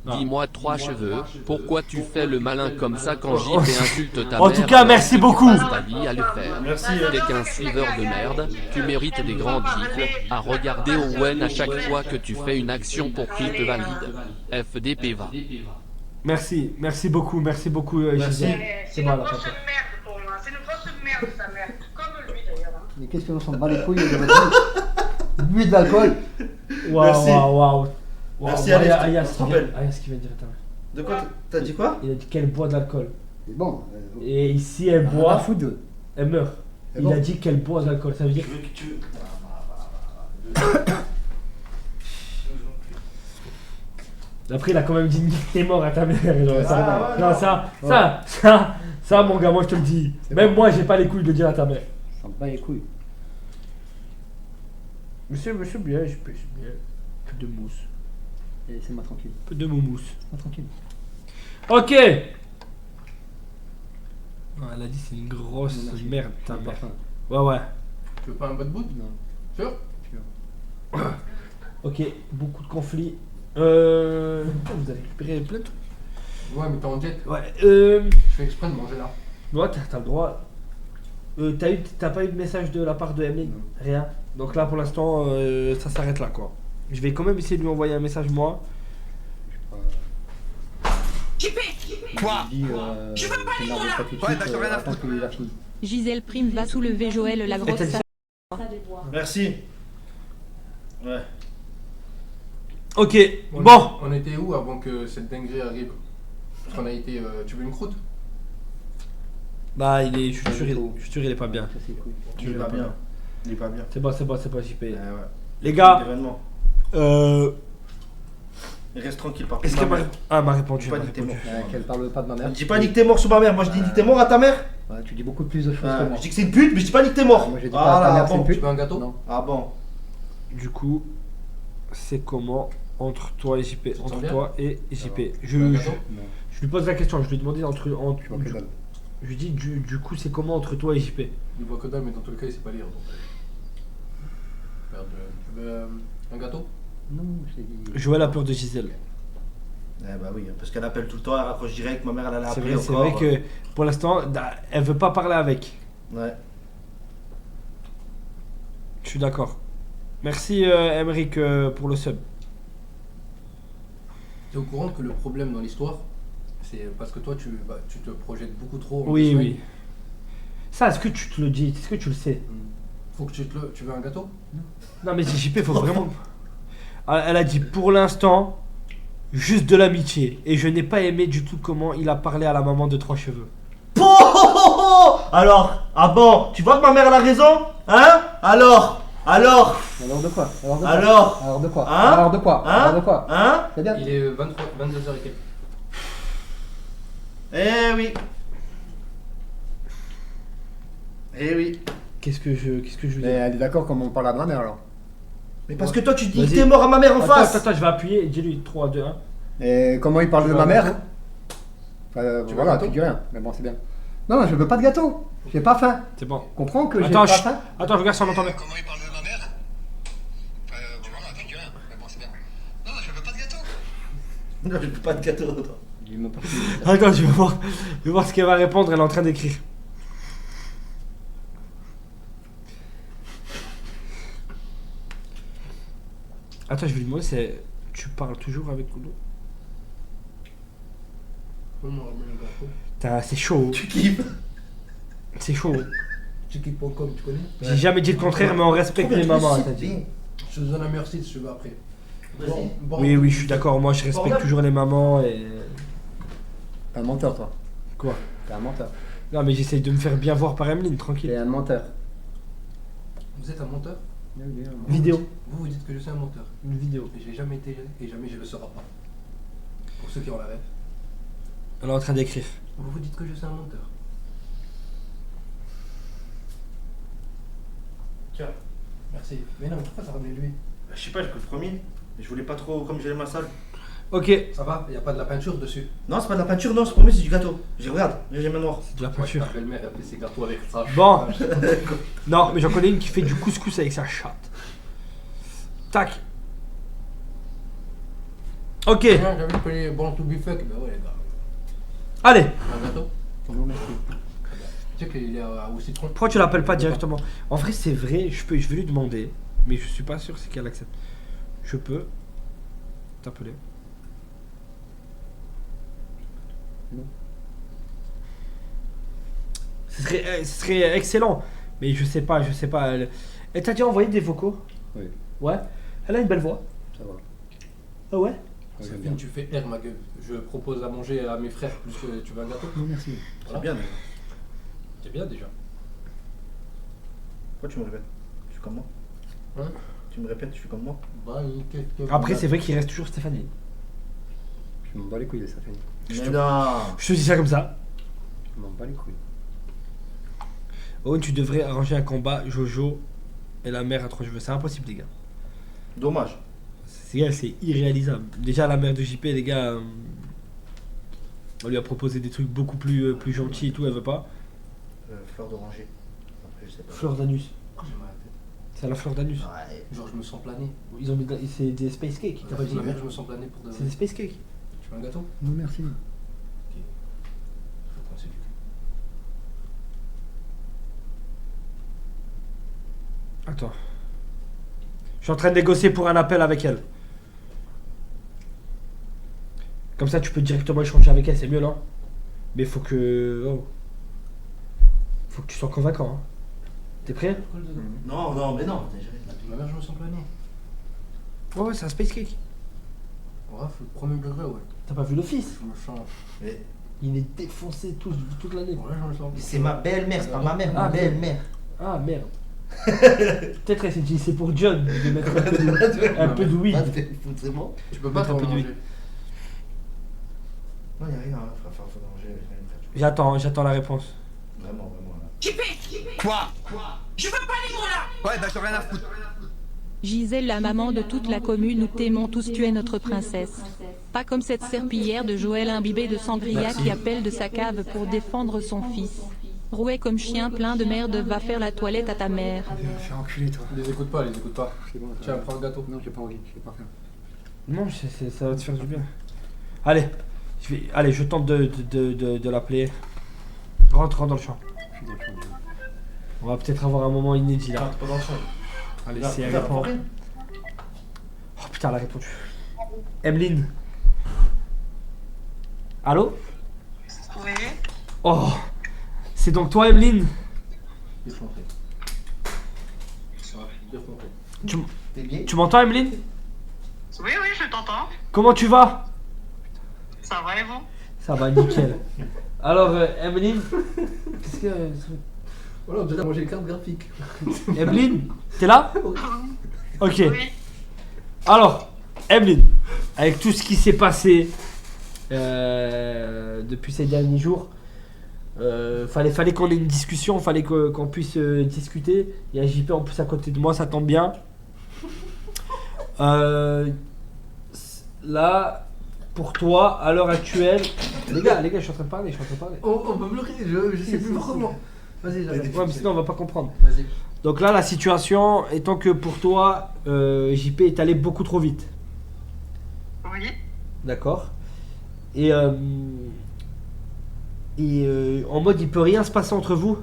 Dis-moi 3 cheveux, pourquoi tu fais le malin comme ça quand JP insulte ta mère? En tout cas, merci beaucoup. Tu passes ta vie à le faire. Merci. T'es qu'un suiveur de merde, tu mérites des grandes gifles, à regarder Owen à chaque fois que tu fais une action pour qu'il te valide. FDP va. Merci beaucoup, Gisèle. C'est une grosse merde pour moi. C'est une grosse merde, sa mère. Comme lui, d'ailleurs. hein. Mais qu'est-ce qu'on s'en bat les couilles de votre vie? Buvez de l'alcool. Waouh. Merci, Alex. Ayas qui vient de dire ta mère. De quoi? T'as dit quoi? Il a dit qu'elle boit de l'alcool. Mais bon. Et ici, elle boit, Food. elle meurt. Il a dit qu'elle boit de l'alcool, ça veut dire. Après, il a quand même dit nique tes morts à ta mère. Genre, ça, ouais, non, ça, mon gars, moi je te le dis. Même moi, j'ai pas les couilles de dire à ta mère. Ça me bat les couilles. Monsieur, bien, je peux, bien. Un peu de mousse. Laissez-moi tranquille. Un peu de moumousse. Laissez-moi tranquille. Ok. Non, elle a dit c'est une grosse Non, merde, ta j'ai pas mère. faim. Ouais. Tu veux pas un bas de bout? Non. Sûr? Ok, beaucoup de conflits. Vous avez récupéré plein de trucs. Ouais, mais t'es en jet. Ouais, Je fais exprès de manger là. ouais, t'as le droit. T'as pas eu de message de la part de Emeline? Non. Rien. Donc là, pour l'instant, ça s'arrête là, quoi. Je vais quand même essayer de lui envoyer un message, moi. Quoi? Je veux pas Ouais, t'as rien à foutre. qu'il a fini. Gisèle Prime va soulever Joël la grosse t'as dit ça? Merci. Ouais. Ok, bon. On était où avant que cette dinguerie arrive? Parce qu'on a été. Tu veux une croûte? Bah, je suis sûr, il est pas bien. Ça, c'est cool. Il est pas bien. Il est pas bien. C'est pas JP. Ouais. Les gars, Événement. Reste tranquille par est-ce contre. qu'elle m'a répondu? Pas Elle m'a nique tes répondu. morts. Qu'elle parle pas de ma mère. Dis pas nique tes morts sur ma mère. Moi je dis nique tes morts à ta mère. Ouais, tu dis beaucoup plus de choses que moi. Je dis que c'est une pute, mais je dis pas nique tes morts. Moi je dis pas à ta mère c'est une Tu pute. veux un gâteau? Non. Ah bon. Du coup, c'est comment entre toi et JP? te Entre sens bien? toi et JP. Tu veux un gâteau? Je lui pose la question, je lui ai demandé Tu vois que dalle. je lui dis du coup c'est comment entre toi et JP? Il voit que dalle, mais dans tous les cas, il sait pas lire. Donc... Merde, tu veux un gâteau? Non, je t'ai dit. Joël a peur de Gisèle. Eh bah oui, parce qu'elle appelle tout le temps, elle raccroche direct, ma mère elle a C'est appelé vrai, c'est encore. vrai que pour l'instant, elle veut pas parler avec. Ouais. Je suis d'accord. Merci Emeric pour le sub. T'es au courant que le problème dans l'histoire, c'est parce que toi, tu te projettes beaucoup trop. en Oui, deux oui. semaines. Ça, est-ce que tu te le dis? Est-ce que tu le sais? Faut que tu veux un gâteau? Non mais JP, faut vraiment... Elle a dit pour l'instant, juste de l'amitié. Et je n'ai pas aimé du tout comment il a parlé à la maman de 3 cheveux. Alors, ah bon, tu vois que ma mère elle a raison? Hein? Alors Alors de quoi? Alors de quoi? Hein? Alors de quoi? Hein? Alors de quoi? Hein? C'est bien. Il est 22h et quelques. Eh oui. Eh oui. Qu'est-ce que je lui Mais dis? elle est d'accord comment on parle à ma mère alors. Mais parce que toi tu dis que Vas-y. t'es mort à ma mère en face. Attends, je vais appuyer et dis-lui 3, 2, 1. Et comment il parle Tu de veux ma un mère? gâteau? Tu veux un Voilà, gâteau? tu dis rien. Mais bon, c'est bien. Non, je veux pas de gâteau. J'ai pas faim. C'est bon. Comprends que j'ai Attends, pas faim. attends, je regarde si on entend bien. Comment il parle de ma mère? Voilà, tu dis rien, mais bon, c'est bien. Non, je veux pas de gâteau. Non, je veux pas de gâteau. Il me parle. Attends, je vais voir ce qu'elle va répondre, elle est en train d'écrire. Attends, je vais lui demander, tu parles toujours avec Koudou? C'est chaud. Tu kiffes. C'est chaud. Chicky.com, tu connais? J'ai jamais dit le contraire, mais on respecte les mamans, t'as dit. Je te donne un meilleur site si tu veux après. Oui, je suis d'accord, moi je respecte toujours les mamans et... T'es un menteur, toi. Quoi? T'es un menteur. Non mais j'essaye de me faire bien voir par Emeline, tranquille. T'es un menteur. Vous êtes un menteur? Vidéo. Vous dites que je suis un menteur. Une vidéo. Et j'ai jamais été et jamais je le serai pas. Pour ceux qui ont la rêve. Elle est en train d'écrire. Vous dites que je suis un menteur. Tiens, merci. Mais non, pourquoi t'as ramené lui? Je sais pas, j'ai pris le premier. Je voulais pas trop comme j'ai ma salle. Ok. Ça va? Y a pas de la peinture dessus? Non, c'est pas de la peinture, non, c'est premier, c'est du gâteau. Regarde, j'ai main noire. C'est de la peinture. Ta belle-mère, elle fait ses gâteaux avec ça. Bon. Non, mais j'en connais une qui fait du couscous avec sa chatte. Tac. Ok. J'avais vu que les bons to be fuck. Ben ouais, les gars. Allez. Un gâteau? Non, merci. Tu sais qu'il est au citron. Pourquoi tu l'appelles pas directement? En vrai, c'est vrai, je vais lui demander, mais je suis pas sûr c'est qu'elle accepte. Je peux t'appeler. Non. Ce serait excellent, mais je sais pas. Elle t'a déjà envoyé des vocaux? Oui. Ouais. Elle a une belle voix. Ça va. Ah ouais? C'est bien, tu fais R ma gueule. Je propose à manger à mes frères plus que tu veux un gâteau. Non, merci. C'est bien, déjà. C'est bien déjà. Pourquoi tu me répètes? Tu fais comme moi? Hein? Tu me répètes, tu fais comme moi? Bah, Après, c'est vrai qu'il reste toujours Stéphanie. Je m'en bats les couilles, ça fait. Mais non. Je te dis ça comme ça. Je m'en bats les couilles. Owen, tu devrais arranger un combat Jojo et la mère à 3 cheveux. C'est impossible, les gars. Dommage. C'est irréalisable. Déjà, la mère de JP, les gars, on lui a proposé des trucs beaucoup plus gentils et tout, elle veut pas. Fleur d'oranger. Après, je sais pas. Fleur d'anus. C'est la fleur d'anus. Ouais. Genre, je me sens plané. Ils ont mis c'est des space cakes. T'as pas dit? Ma mère, je me sens plané pour de. C'est des space cakes. Tu veux un gâteau? Non, merci. Faut qu'on s'éduque. Attends. Je suis en train de négocier pour un appel avec elle. Comme ça, tu peux directement échanger avec elle, c'est mieux, non? Mais faut que... Oh. Faut que tu sois convaincant, hein. T'es prêt? Non, non, mais non. Ma mère, je me sens plané. Ouais, c'est un space cake. Ouais, faut le premier degré, ouais. T'as pas vu le fils? Je me sens. Mais... Il est défoncé toute l'année. Ouais, je me sens. C'est ma belle-mère, c'est pas ma mère, ma belle-mère. Ah merde. Peut-être elle s'est dit c'est pour John de mettre un peu de weed. C'est bon. Tu peux pas Mettre un peu de weed. Non, y'a rien, faut manger. J'attends la réponse. Vraiment, vraiment. JP. Quoi? Je veux pas les mots là. Ouais, bah j'ai rien à foutre. Gisèle, la maman de toute la commune, nous t'aimons tous, tu es notre princesse. Pas comme cette serpillière de Joël imbibée de sangria qui appelle de sa cave pour défendre son fils. Roué comme chien plein de merde, va faire la toilette à ta mère. Fais enculer, toi. Les écoute pas, les écoute pas. C'est bon. Tiens, prends le gâteau. Non, j'ai pas envie, je vais pas faire. Non, ça va te faire du bien. Allez, je tente de l'appeler. Rentre dans le champ. Je suis dans le champ. On va peut-être avoir un moment inédit là. Pas dans le champ. Allez, si elle répond. Oh putain, elle a répondu. Emeline. Allô? Oui. Oh, c'est donc toi, Emeline? Défonté. Défonté. Tu m'entends, Emeline? Oui, oui, je t'entends. Comment tu vas? Ça va et vous? Ça va, nickel. Alors, Emeline, qu'est-ce que... Voilà, on dirait manger les cartes graphiques. Emeline, t'es là? Ok. Oui. Alors, Emeline, avec tout ce qui s'est passé depuis ces derniers jours, fallait qu'on ait une discussion, fallait qu'on puisse discuter. Il y a JP en plus à côté de moi, ça tombe bien. Là, pour toi, à l'heure actuelle... Les gars, je suis en train de parler, On peut bloquer, je sais plus comment. Vas-y, j'arrête. Ouais, mais sinon on va pas comprendre. Vas-y. Donc là, la situation étant que pour toi, JP est allé beaucoup trop vite. Oui. D'accord. Et en mode, il peut rien se passer entre vous?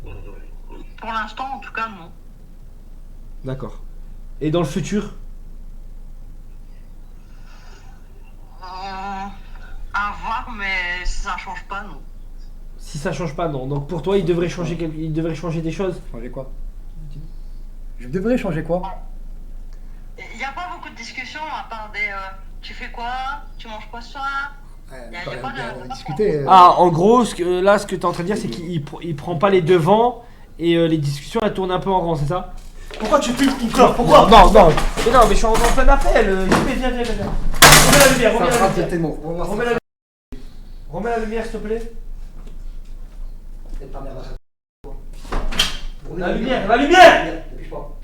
Pour l'instant, en tout cas, non. D'accord. Et dans le futur? À voir, mais si ça change pas, non. Si ça change pas, non. Donc pour toi, il devrait changer des choses? Changer quoi? Je devrais changer quoi? Il n'y a pas beaucoup de discussions à part des tu fais quoi? Tu manges quoi ce soir? Il y a pas On a de... discuté. Ah, en gros, ce que tu es en train de dire, c'est qu'il prend pas les devants et les discussions, elles tournent un peu en rond, c'est ça? Pourquoi tu filmes ton corps? Pourquoi? Non, mais je suis en plein appel. JP, viens. Remets la lumière, remets la lumière, s'il te plaît. La lumière! Dépêche pas.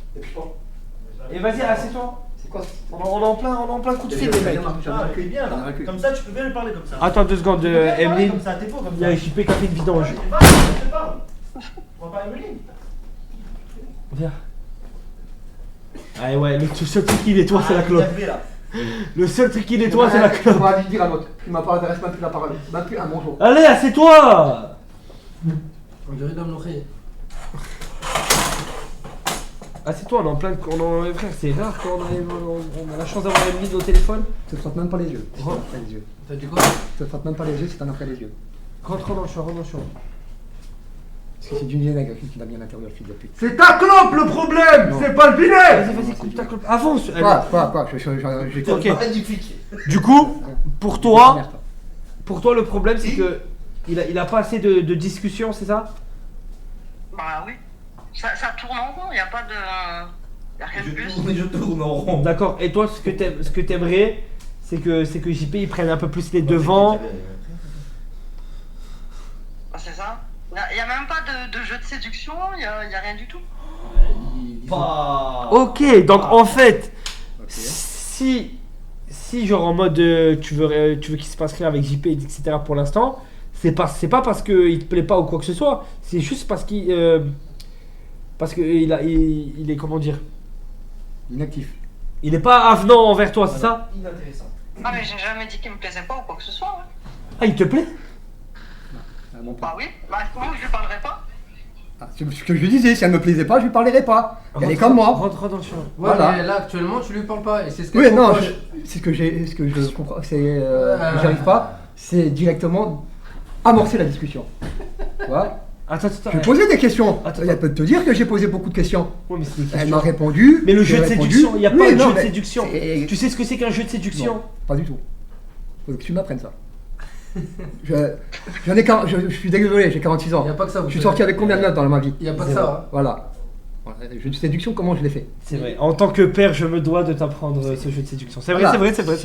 Et vas-y, assieds-toi. C'est quoi? On est en plein coup de fil, les mecs. Accueille bien là. Comme ça, tu peux bien lui parler comme ça. Attends 2 secondes, Emeline. Comme ça, t'es beau comme Il y ça. a JP qui a fait une vidange. On va pas Emeline. Viens. Ah ouais, le seul truc qui nettoie, c'est la clope. Le seul truc qui nettoie, c'est la clope. On va lui dire un autre. Il m'intéresse même plus la parole. Même plus un bonjour. Allez, assieds-toi! On dirait Dame Loré. Assieds-toi, frère, c'est rare quand on a la chance d'avoir Emeline au téléphone. Tu te frottes même pas les yeux. Oh. Après les yeux. T'as dit quoi? Tu te frottes même pas les yeux si t'en as après les yeux. Rentre dans le champ. Parce que c'est d'une vieille nègre qui l'a mis à l'intérieur, fille de pute. C'est ta clope le problème, Non. c'est pas le binet. Vas-y, coupe ta clope. Avance! Quoi j'ai Ok. Du coup, pour toi, le problème, c'est que il a pas assez de discussion, c'est ça? Bah oui. Ça tourne en rond, il n'y a pas de... Y'a rien de plus. Je tourne en rond. D'accord. Et toi, ce que t'aimerais, c'est que JP il prenne un peu plus les devants. Ah, c'est ça. Y'a même pas de jeu de séduction, y'a rien du tout. Ok, donc en fait, si genre en mode tu veux qu'il se passe rien avec JP, etc. pour l'instant, c'est pas parce qu'il te plaît pas ou quoi que ce soit, c'est juste parce qu'il est comment dire, inactif. Il est pas avenant envers toi, c'est ça? Inintéressant. Ah, mais j'ai jamais dit qu'il me plaisait pas ou quoi que ce soit. Ouais. Ah, il te plaît? Bah oui, bah moi je lui parlerai pas. Ah, c'est ce que je lui disais, si elle me plaisait pas, je lui parlerai pas. Elle est comme moi. Rentre dans le champ. Ouais, Voilà. mais là actuellement tu lui parles pas et c'est ce que Oui, tu non, reproches. c'est ce que je comprends, c'est j'arrive pas, c'est directement amorcer la discussion. Tu vois? Attends. Je lui posais des questions. Elle peut te dire que j'ai posé beaucoup de questions. Ouais, mais c'est des Elle questions. m'a répondu. Mais le j'ai jeu de répondu. séduction, il n'y a pas Oui, de non, jeu de mais séduction. Tu sais ce que c'est qu'un jeu de séduction? Non, pas du tout. Faut que tu m'apprennes ça. Je suis désolé, j'ai 46 ans. Y a pas que ça. Je suis sorti avec combien de notes dans ma vie? Y a pas que ça. Hein. Voilà. Le jeu de séduction, comment je l'ai fait? C'est vrai. En tant que père, je me dois de t'apprendre ce jeu de séduction. C'est vrai, Voilà. c'est vrai.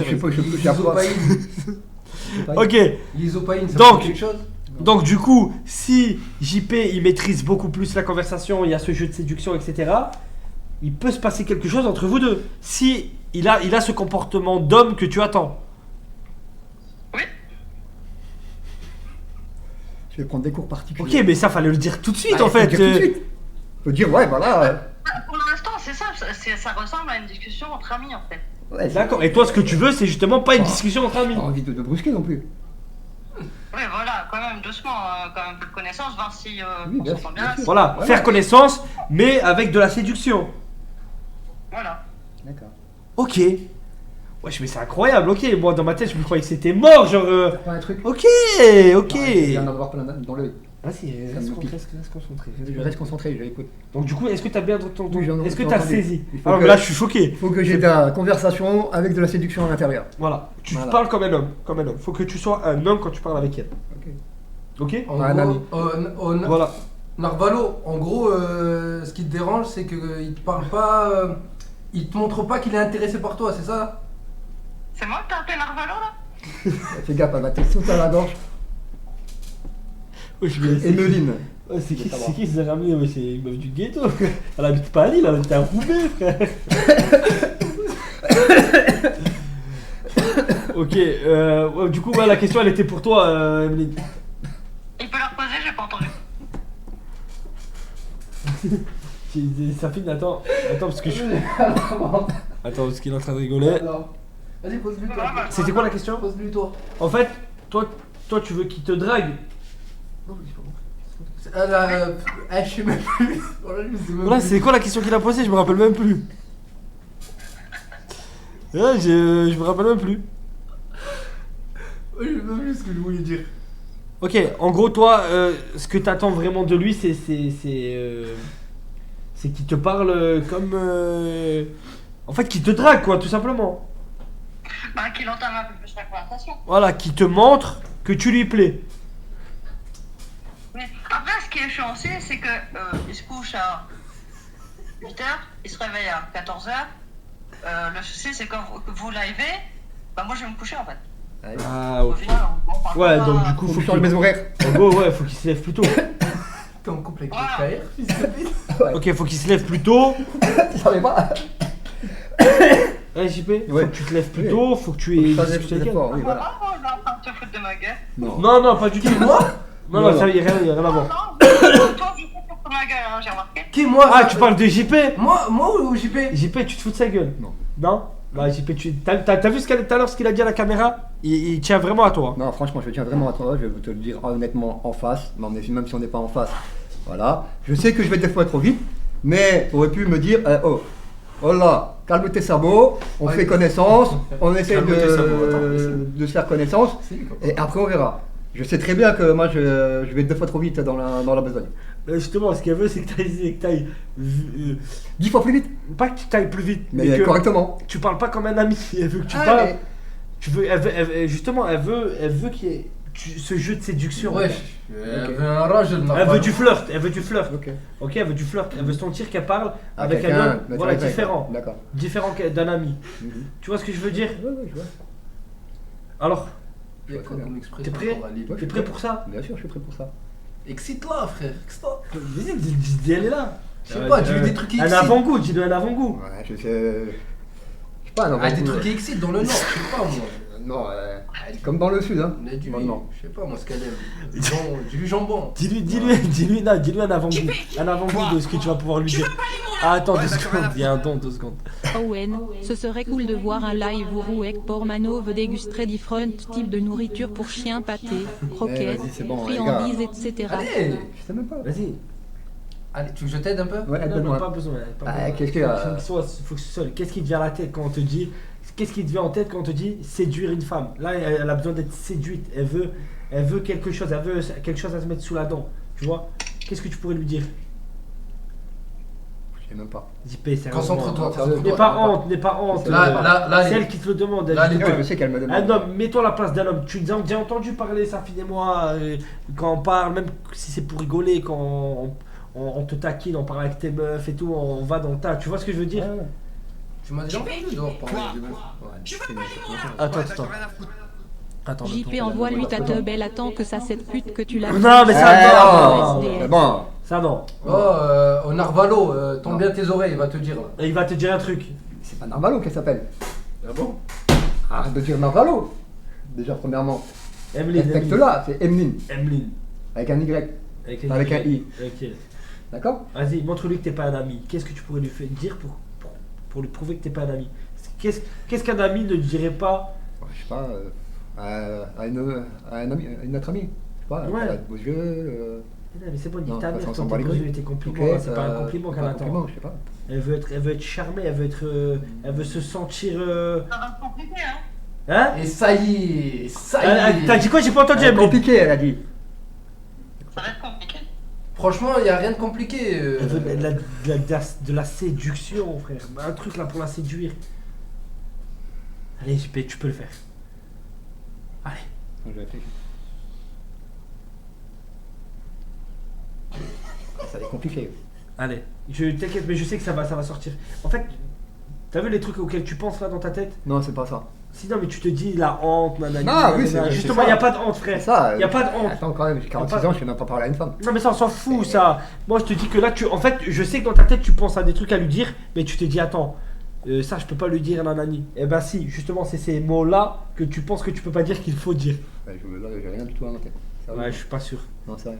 Ok. L'isopaïne, ça Donc, fait quelque chose? Donc du coup, si JP il maîtrise beaucoup plus la conversation, il y a ce jeu de séduction, etc., il peut se passer quelque chose entre vous deux. Si il a ce comportement d'homme que tu attends. Je vais prendre des cours particuliers. Ok, mais ça fallait le dire tout de suite Bah, en fait. Faut dire tout de suite. Faut dire ouais, voilà. Pour l'instant, c'est ça, ça ressemble à une discussion entre amis en fait. Ouais, D'accord. Et toi, ce que tu veux, c'est justement pas une discussion entre amis. Pas envie de brusquer non plus. Oui, voilà, quand même doucement, quand même un peu de connaissance, voir si Oui, on bien s'entend sûr, bien. bien sûr. Voilà, Ouais. faire connaissance, mais avec de la séduction. Voilà. D'accord. Ok. Ouais, mais c'est incroyable. Ok, moi dans ma tête, je me croyais que c'était mort, genre. Pas un truc. Ok. Il vient d'en avoir plein dans l'œil. Vas-y, Ça reste me pique. concentré. Je reste concentré, je l'écoute. Donc du coup, est-ce que t'as bien entendu? Oui, Est-ce que j'ai t'as entendu. saisi? Il faut Alors que- là, je suis choqué. Il faut que j'ai de la conversation avec de la séduction à l'intérieur. Voilà, tu Voilà. parles comme un homme, Faut que tu sois un homme quand tu parles avec elle. Ok. En Un ami. gros, Voilà. Narvalo, en gros, ce qui te dérange, c'est qu'il te parle pas, il te montre pas qu'il est intéressé par toi, c'est ça? C'est moi que t'as appelé Narvalo là? Fais gaffe, elle va te sauter à la gorge. Emeline. C'est qui s'est ramené? Ouais, c'est une meuf du ghetto. Elle habite pas à Lille, elle habite à Roubaix, frère. Ok, ouais, du coup, ouais, la question elle était pour toi, Emeline. Il peut la reposer, j'ai pas entendu. Safine, attends, parce que je. Attends, parce qu'il est en train de rigoler. Vas-y, pose-lui toi. C'était quoi la question? Pose-lui toi. En fait, toi tu veux qu'il te drague? Je sais même plus. Voilà, c'est quoi la question qu'il a posée? Je me rappelle même plus. Ouais, je me rappelle même plus. Je sais même plus ce que je voulais dire. Ok, en gros, toi, ce que t'attends vraiment de lui, c'est qu'il te parle comme. En fait, qu'il te drague, quoi, tout simplement. Bah, qu'il entame un peu plus la conversation. Voilà, qu'il te montre que tu lui plais. Mais après, ce qui est chiant aussi, c'est que il se couche à 8h, il se réveille à 14h. Le souci, c'est quand vous livez, bah moi je vais me coucher en fait. Ah, Au final, on parle ouais, pas- donc du coup, faut changer mes horaires. En gros, ouais, faut qu'il se lève plus tôt. T'es en couple avec Voilà. le KR, fils de pute. Ok, faut qu'il se lève plus tôt. Tu savais pas? Ouais, JP, Ouais. faut que tu te lèves plus Oui. tôt, faut que tu Faut que aies je fasse discuté des avec elle. efforts, oui, Ah, voilà. on est en train de te foutre de ma gueule. Non, non, pas du tout. Moi? Non, ça y est, rien à voir. Non, toi, tu te fous de ma gueule, hein, j'ai remarqué. Qui moi? Ah, tu parles de JP? Moi ou JP? JP, tu te fous de sa gueule? Non. Non? Bah, JP, t'as vu tout à l'heure ce qu'il a dit à la caméra? Il tient vraiment à toi. Non, franchement, je tiens vraiment à toi. Je vais te le dire honnêtement en face. Non, mais même si on n'est pas en face. Voilà. Je sais que je vais des fois trop vite, mais tu aurais pu me dire oh là, calme tes sabots, on fait connaissance, on essaie Calme tes sabots, attends, de se faire connaissance, et après on verra. Je sais très bien que moi je vais deux fois trop vite dans la besogne. Justement, ce qu'elle veut, c'est que t'ailles 10 fois plus vite. Pas que tu t'ailles plus vite, Mais que correctement. tu parles pas comme un ami. Elle veut que tu Ah, parles. mais- Justement, elle veut ce jeu de séduction. Ouais, elle veut un rage, elle veut du flirt, elle veut du flirt. Ok. Ok, elle veut du flirt, elle veut sentir qu'elle parle Ah, avec un quelqu'un, homme voilà, différent. D'accord. Différent d'un ami. Tu vois ce que je veux dire? Ouais, je vois. Alors, Il y a quoi comme expression t'es prêt? pour aller- T'es prêt pour ça? Bien sûr, je suis prêt pour ça. Excite-la, frère, excite-la. Vas-y, dis elle est là. Je sais pas, dis-lui des trucs qui Un excitent. avant-goût, dis-lui un avant-goût. Ouais, je sais pas, non. Ah, des trucs qui excitent dans le nord, je sais pas moi. Non, comme dans le sud, hein. On a du, Maintenant. je sais pas moi ce qu'elle aime. Du jambon. Dis-lui un avant-goût. Un avant-goût de ce que tu vas pouvoir lui dire. Ah, attends 2 secondes, il y a un don, 2 secondes. Owen, ce serait cool de voir un live où Rouek Pormanov dégusterait différents types de nourriture pour chiens, pâtés, croquettes, vas-y, c'est bon, friandises, les etc. Allez, Je sais même pas. Vas-y. allez, tu veux que je t'aide un peu? Ouais, Non, aide-moi. pas besoin. Qu'est-ce que. Faut que ce soit. Qu'est-ce qui te vient à la tête quand on te dit. Qu'est-ce qui te vient en tête quand on te dit séduire une femme? Là, elle a besoin d'être séduite. Elle veut quelque chose. Elle veut quelque chose à se mettre sous la dent. Tu vois? Qu'est-ce que tu pourrais lui dire? Je sais même pas. JP, c'est Concentre-toi. N'aie pas honte. Là, c'est elle qui te le demande. là, Elle dit, Ouais, je sais qu'elle me demande. un homme, mets-toi à la place d'un homme. Tu as déjà entendu parler, Safine et moi, quand on parle, même si c'est pour rigoler, quand on te taquine, on parle avec tes meufs et tout, on va dans le tas. Tu vois ce que je veux dire? Ouais. tu m'as déjà entendu dehors parler de meuf. Attends. JP envoie-lui ta teub, elle attend que ça cette pute que tu l'as. Non, mais ça, non. C'est bon. Ça, non. Oh, au Narvalo, tombe bien tes oreilles, il va te dire là. Et il va te dire un truc. C'est pas Narvalo qu'elle s'appelle. Ah bon? Arrête de dire Narvalo. Déjà, premièrement. Emeline. Respecte-la, c'est Emeline. Emeline. Avec un Y. Avec un I. Ok. D'accord? Vas-y, montre-lui que t'es pas un ami. Qu'est-ce que tu pourrais lui dire pour lui prouver que t'es pas un ami? Qu'est-ce qu'un ami ne dirait pas? Je sais pas, à une autre amie. Je sais pas, Ouais. elle a de beaux yeux. Non, mais c'est bon, dis Non, ta parce mère qu'on quand s'en bat t'es les posé couilles. tes compliments. Ok, C'est pas un compliment qu'elle pas un attend. compliment, je sais pas. Elle veut être charmée, elle veut se sentir. Ça va se compliquer, hein. Hein? Et ça y est, ça y est. T'as dit quoi? J'ai pas entendu, Elle est Emeline. compliquée, elle a dit. Ça va être compliqué. Franchement, il n'y a rien de compliqué. Elle veut de la séduction, frère. Un truc là pour la séduire. Allez, JP, tu peux le faire. Allez. Je vais réfléchir. Ça va être compliqué. Allez. T'inquiète, mais je sais que ça va sortir. En fait, t'as vu les trucs auxquels tu penses là dans ta tête? Non, c'est pas ça. Si non, mais tu te dis la honte, nanani. Ah oui, c'est justement, il n'y a pas de honte, frère. Ça, Il y a pas de honte. Attends, quand même, j'ai 46 ans, je sais même pas parler à une femme. Non mais ça on s'en fout ça. Moi je te dis que là en fait je sais que dans ta tête tu penses à des trucs à lui dire, mais tu te dis attends, ça je peux pas lui dire nanani. Eh ben si, justement c'est ces mots là que tu penses que tu peux pas dire qu'il faut dire. Ouais, là, j'ai rien du tout à ma tête. Sérieux. Ouais, je suis pas sûr. Non, sérieux.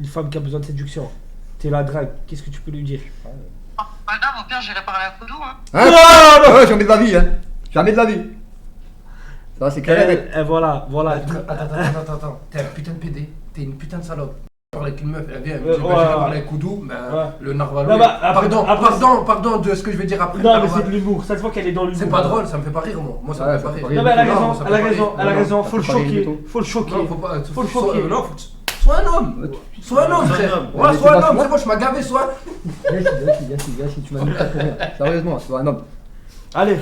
Une femme qui a besoin de séduction. T'es la drague, qu'est-ce que tu peux lui dire? Pas grave, au pire, j'irai parler à Koudou, hein. Hein? Ouais, jamais de la vie, hein. Jamais de la vie. Ça, c'est clair et net. Voilà. Attends. T'es un putain de PD. T'es une putain de salope. Je parle avec une meuf, elle vient, elle me dit j'irai parler avec Koudou, le Narvalo. Non, bah, après- Pardon de ce que je vais dire après. Non mais c'est de l'humour, ça se voit qu'elle est dans l'humour. C'est pas drôle, ça me fait pas rire, moi. Moi, ça me fait pas rire. Non mais elle a raison, Non, ça me fait pas rire. faut le choquer. Non, faut pas. Faut le choquer. Non, sois un homme. Sois un homme, frère. Ouais, sois un homme, c'est bon, je m'as gavé, sois. Yassi, tu m'as mis ça pour rien. Sérieusement, sois un homme. Allez.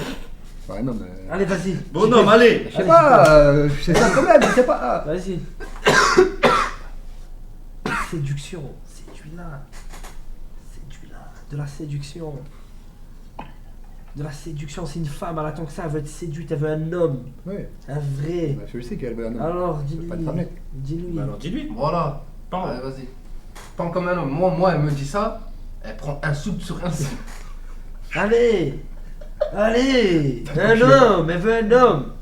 Sois un homme. Allez, vas-y. Bon homme, allez. Je sais pas, c'est ça le problème, je sais pas. Vas-y. Séduction, séduis-la. De la séduction. De la séduction, c'est une femme, elle attend que ça, elle veut être séduite, elle veut un homme. Ouais. Un vrai. Je sais qu'elle veut un homme. Alors, dis-lui. Pas de femme nette. Dis-lui. Alors dis-lui. Voilà. Parle. Allez, vas-y. Parle comme un homme. Moi, elle me dit ça, elle prend un soude sur un soude. Allez. Un homme, elle veut un homme.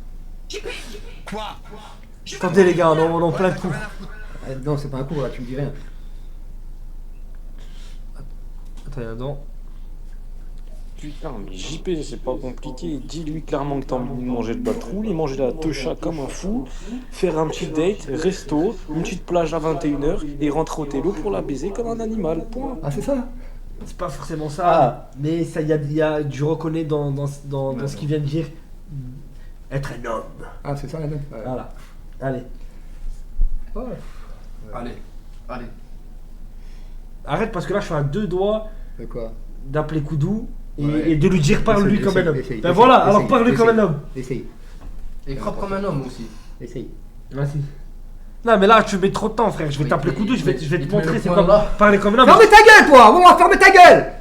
Quoi? Attendez les gars, on en plein de coups. Non, c'est pas un coup, là, tu me dis rien. Attends, y'a Putain, mais JP, c'est pas compliqué. Dis-lui clairement que t'as envie de manger de batrouille, manger la techa comme un fou, faire un petit date, resto, une petite plage à 21h et rentrer au télo pour la baiser comme un animal. Point. Ah, c'est ça? C'est pas forcément ça, mais ça, y a, je reconnais dans ce qu'il vient de dire, être un homme. Ah, c'est ça, un homme. Ouais. Voilà. Allez. Ouais. Allez. Arrête parce que là je suis à 2 doigts De quoi? d'appeler Koudou Ouais. et de lui dire parle-lui Essaye, comme un homme. essaye, Ben essaye, voilà, essaye, alors parle-lui comme un homme. Essaye. Et frappe comme un homme aussi. Essaye. Vas-y. Non, mais là, tu mets trop de temps, frère. Je vais t'appeler Koudou, je vais te montrer c'est quoi parler comme un homme. Ferme ta gueule, toi! Maman, ferme ta gueule!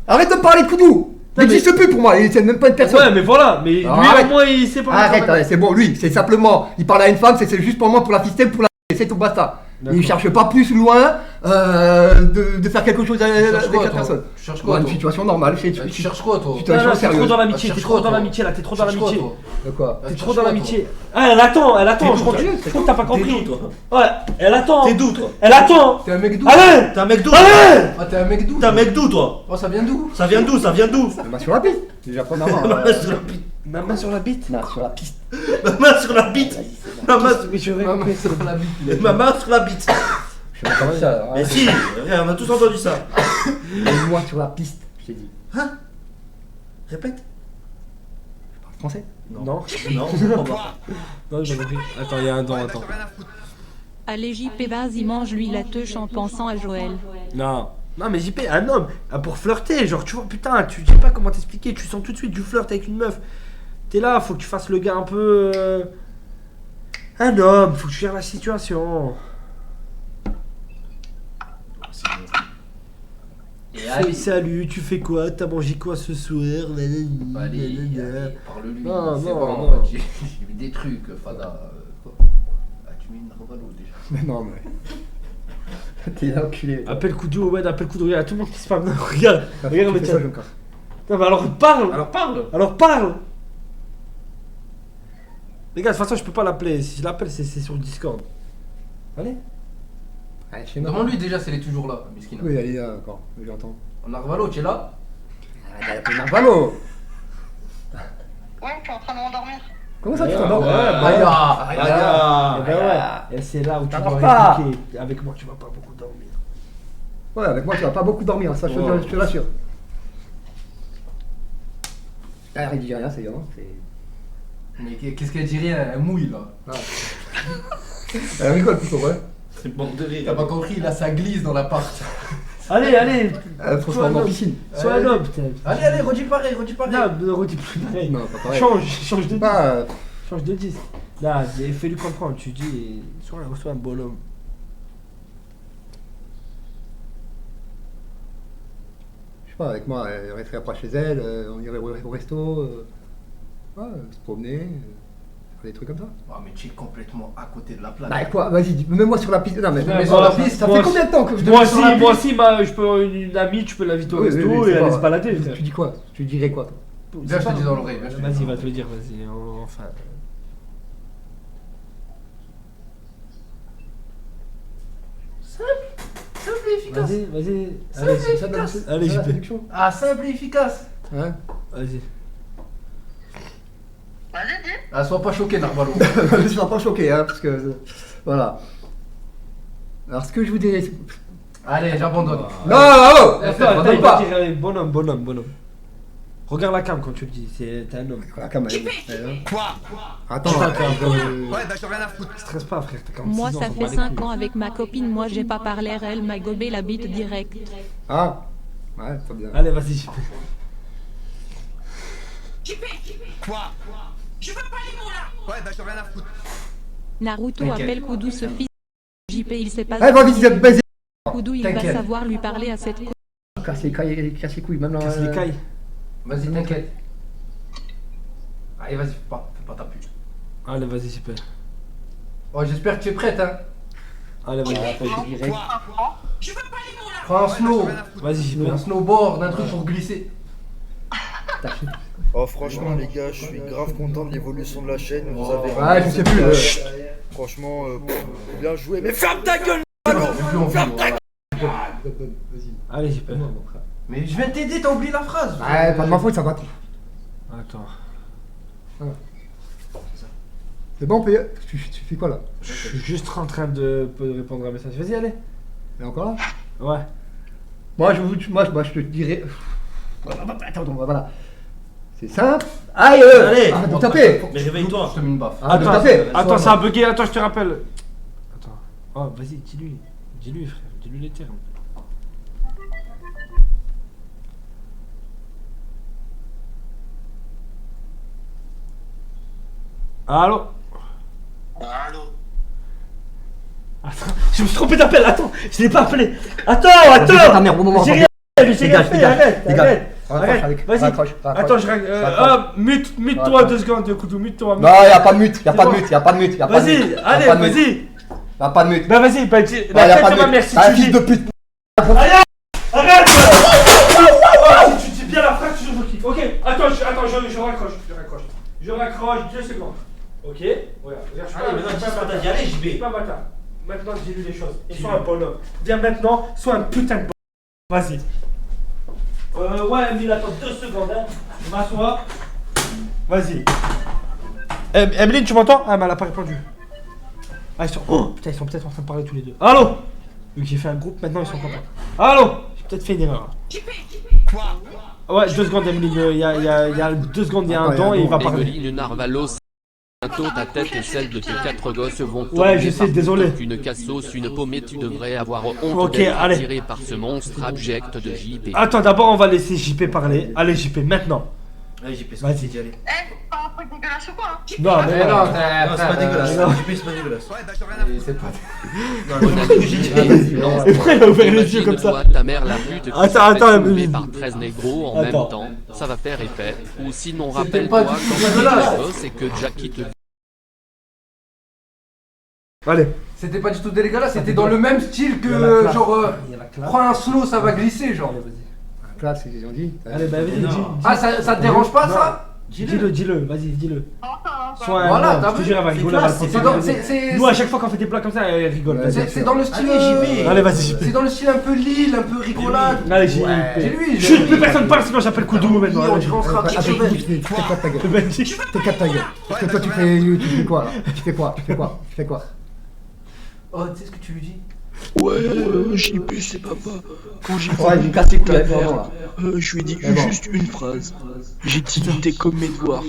Arrête de me parler de Koudou! Il n'existe plus pour moi, c'est même pas une personne. Ouais, mais voilà, mais lui, au moins, il sait pas. Arrête, c'est bon, lui, c'est simplement. Il parle à une femme, c'est juste pour moi, pour la fister, pour la. C'est tout, basta. Il cherche pas plus loin de faire quelque chose avec la personne. Tu cherches quoi? Une situation normale. Tu cherches quoi, toi? Situation T'es trop sérieuse. dans l'amitié, t'es trop dans l'amitié là, t'es trop dans l'amitié. De quoi? T'es trop dans l'amitié. Ah, elle attend, je crois que t'as pas compris. Ouais, elle attend. T'es d'où, toi? Elle attend. T'es un mec d'où? Allez! T'es un mec d'où? Allez! Ah, t'es un mec d'où? T'es un mec d'où, toi? Oh, ça vient d'où? Ça vient d'où? Ça vient d'où? Ma main sur la bite. Déjà, premièrement. Ma main sur la bite. Ma main sur la bite. Non, sur la piste. Ma main sur la bite. Ma main sur la bite. Ma main sur la bite. Je sais pas ça. Mais si, regarde, on a tous entendu ça. Et moi sur la piste, je t'ai dit. Hein? Répète. Je parle français? Non. Non, je comprends pas. Non, j'ai compris. Attends, il y a un don, attends. Allez JP, vas-y, mange-lui la teuche en pensant à Joël. Non. Non, mais JP, un homme, pour flirter, genre, tu vois, putain, tu sais pas comment t'expliquer, tu sens tout de suite du flirt avec une meuf. T'es là, faut que tu fasses le gars un peu. Un homme, faut que tu gères la situation. Salut, tu fais quoi? T'as mangé quoi ce soir? Allez, parle-lui. Non, c'est non, bon, non. J'ai vu des trucs, Fada. Quoi? Ah, tu mets une revalo déjà. Mais non, mais. T'es là, enculé. Appelle Koudou, ouais, appelle Koudou, regarde, tout le monde qui se parle. Regarde, regarde le ça, tien. je me casse. Non, mais alors parle! Alors parle. Les gars, de toute façon, je peux pas l'appeler. Si je l'appelle, c'est sur le Discord. Allez. Allez, chez moi. Demande-lui déjà si elle est toujours là, Miskina. Oui, elle est là encore. J'entends. En Arvalo, tu es là? Elle a appelé Narvalo. Ouais, tu es en train de m'endormir. Comment ça, tu t'endors? Eh ben ouais. Et c'est là où tu T'endors dois pas. répliquer. Avec moi, tu vas pas beaucoup dormir. Ouais, avec moi, tu vas pas beaucoup dormir, ça, je te l'assure. Ah, elle dit rien, c'est bien. Mais qu'est-ce qu'elle dit rien? Elle mouille là. Elle rigole plutôt, ouais. C'est mort de rire. T'as pas compris, là ça glisse dans l'appart. Allez, allez. Elle transforme en piscine. Sois un homme, putain. Allez, redis pareil, redis pareil. Non, redis plus pareil. Non, pas pareil. Change de 10. Pas. Change de 10. Là, fais-lui comprendre. Tu dis, sois un bonhomme. Je sais pas, avec moi, elle resterait après chez elle, on irait au resto, ouais, se promener, faire des trucs comme ça. Ah, mais tu es complètement à côté de la plage. Bah quoi, vas-y, mets-moi sur la piste. Non, mais mets sur la piste, ça fait combien de temps que je te Moi mets sur la aussi, piste je peux une amie, tu peux l'inviter au Oui, resto oui, et c'est aller pas- se balader. Tu dis quoi? Tu dirais quoi, toi? Viens, je te dis dans l'oreille. Vas-y, va te le dire, vas-y, enfin. Simple et efficace. Vas-y. Simple et efficace. Allez, j'y peux. Ah, simple et efficace. Hein? Vas-y. Vas-y, dis. Ah, sois pas choqué, Narvalo. Je suis pas choqué, hein, parce que. Voilà. Alors, ce que je vous dirais. Allez, j'abandonne. Non, oh Attends, Abandonne il pas. va dire bonhomme. Regarde la cam quand tu le dis, t'es un homme. La cam, elle est là. Quoi? Attends, Ouais, bah j'ai rien à foutre. Stresse pas, frère, t'as 46 Moi ans. ça on s'en fait bat les 5 couilles. ans avec ma copine, moi j'ai pas parlé, elle m'a gobé la bite direct. Ah, ouais, pas bien. Allez, vas-y. Quoi? Je veux pas les mots là. Ouais, bah j'ai rien à foutre. Naruto T'inquiète. appelle Koudou ce fils de JP, il sait pas. Eh, vas-y, baiser. Koudou il va T'inquiète. savoir lui parler à cette Casse les couilles, même là. Casse les cailles. Vas-y, t'inquiète. Allez, vas-y, fais pas ta pute. Allez, vas-y, j'y peux. Oh, j'espère que tu es prête, hein. Allez, vas-y. Je veux pas les mots là. Prends un snow. Vas-y, j'y peux. Un snowboard, un truc pour glisser. Oh franchement les gars, je suis grave content de l'évolution de la chaîne, vous avez Ouais, je sais plus. franchement bien joué, mais ferme ta gueule. Ferme ta gueule. Allez, j'y peux. Mais je viens de t'aider, t'as oublié la phrase. Ouais, pas de ma faute, ça va. Attends. C'est bon, tu fais quoi là? Je suis juste en train de répondre à un message. Vas-y, allez. Et encore là? Ouais. Moi, je te dirais. Attends, voilà. C'est simple. Aïe, Allez. arrête de taper. Mais réveille-toi. Je te mets une baffe. Arrête de taper. Attends, ça a bugué. Attends, je te rappelle. Attends. Oh, vas-y, dis-lui. Dis-lui, frère. Dis-lui les termes. Allô? Allô? Attends, je me suis trompé d'appel, attends, je l'ai pas appelé. Attends, Baiser ta mère, bon moment. J'ai rien fait, j'ai rien fait, arrête, Raccroche arrête. avec. Vas-y, Raccroche. attends, mute-toi 2 secondes, Koudou, mute-toi. Non, y'a pas de mute, y'a pas de mute, y'a pas de mute. Vas-y, allez, vas-y. Y'a pas de mute. Bah vas-y, bah dis, Y'a pas de ma mère mute. si Ah, tu fils dis. de pute. Arrête. Si tu dis bien la phrase, tu joues au kick. Ok, attends, je raccroche. Je raccroche 2 secondes. Ok, regarde, Allez, maintenant, dis ce que t'as dit, allez, JB. Je suis pas bâtard. Maintenant, dis-lui les choses. Et sois un bonhomme. Viens maintenant, sois un putain de bonhomme. Vas-y. Ouais, Emile, attends 2 secondes, hein. Je m'assois. Vas-y. Emeline, tu m'entends? Ah, mais elle a pas répondu. Ah, ils sont. Oh, putain, ils sont peut-être en train de parler tous les deux. Allô? Vu que j'ai fait un groupe, maintenant ils sont contents. Allô? J'ai peut-être fait une erreur. Ouais, 2 secondes, Emeline. Il y a 2 secondes, il y a un don et il va parler. Emeline Narvalos. Bientôt ta tête et celle de tes 4 gosses vont tomber. Ouais, je sais, désolé. Une cassos, une pommée, tu devrais avoir honte Ok, d'être allez. attiré par ce monstre abject de JP. Attends, d'abord on va laisser JP parler. Allez, JP, maintenant. Allez, JP, c'est Vas-y. dit, allez. Eh, pas un truc dégueulasse ou quoi hein? Non, mais non, Non, c'est pas dégueulasse. non. JP, c'est pas dégueulasse. C'est pas. Non, non, j'ai dit. Et pourquoi il a ouvert les yeux comme ça? Imagine-toi ta mère la pute qui Attends, se fait attends, soulever mais- par 13 négros en Attends. même temps, ça va faire effet. Ou sinon C'était rappelle-toi pas quand du tout tu es dégueulasse. gosse et que Jackie te Allez. C'était pas du tout dégueulasse, c'était dans le même style Il y a la que classe. genre Il y a la classe. prends un slow ça va glisser genre. Classe, ils ont dit. Allez, bah vas-y, dis. Ah ça te dérange pas ça? Dis-le, vas-y, dis-le. Sois un Voilà, homme, t'as je te vu? jure, elle va C'est rigoler. classe, elle va c'est pas dans- rigoler. c'est- Nous, à chaque fois qu'on fait des blagues comme ça, elle rigole. Vas-y. C'est dans le style. Allez, vas-y, JP. C'est dans le style un peu Lille, un peu rigolade. Allez, JP. Dis-lui. Chut, plus personne parle, sinon j'appelle Koudou maintenant. On dirait on sera Avec petit t'éclates ta gueule. T'éclates ta gueule. Parce que toi, tu fais quoi là? Tu fais quoi? Oh, tu sais ce que tu lui dis? Ouais, JP, c'est papa. Quand j'ai Ouais, vu il me casse les couilles ta avec mère, moi, là. je lui ai dit Mais bon. juste une phrase. J'ai dit t'es comme mes devoirs.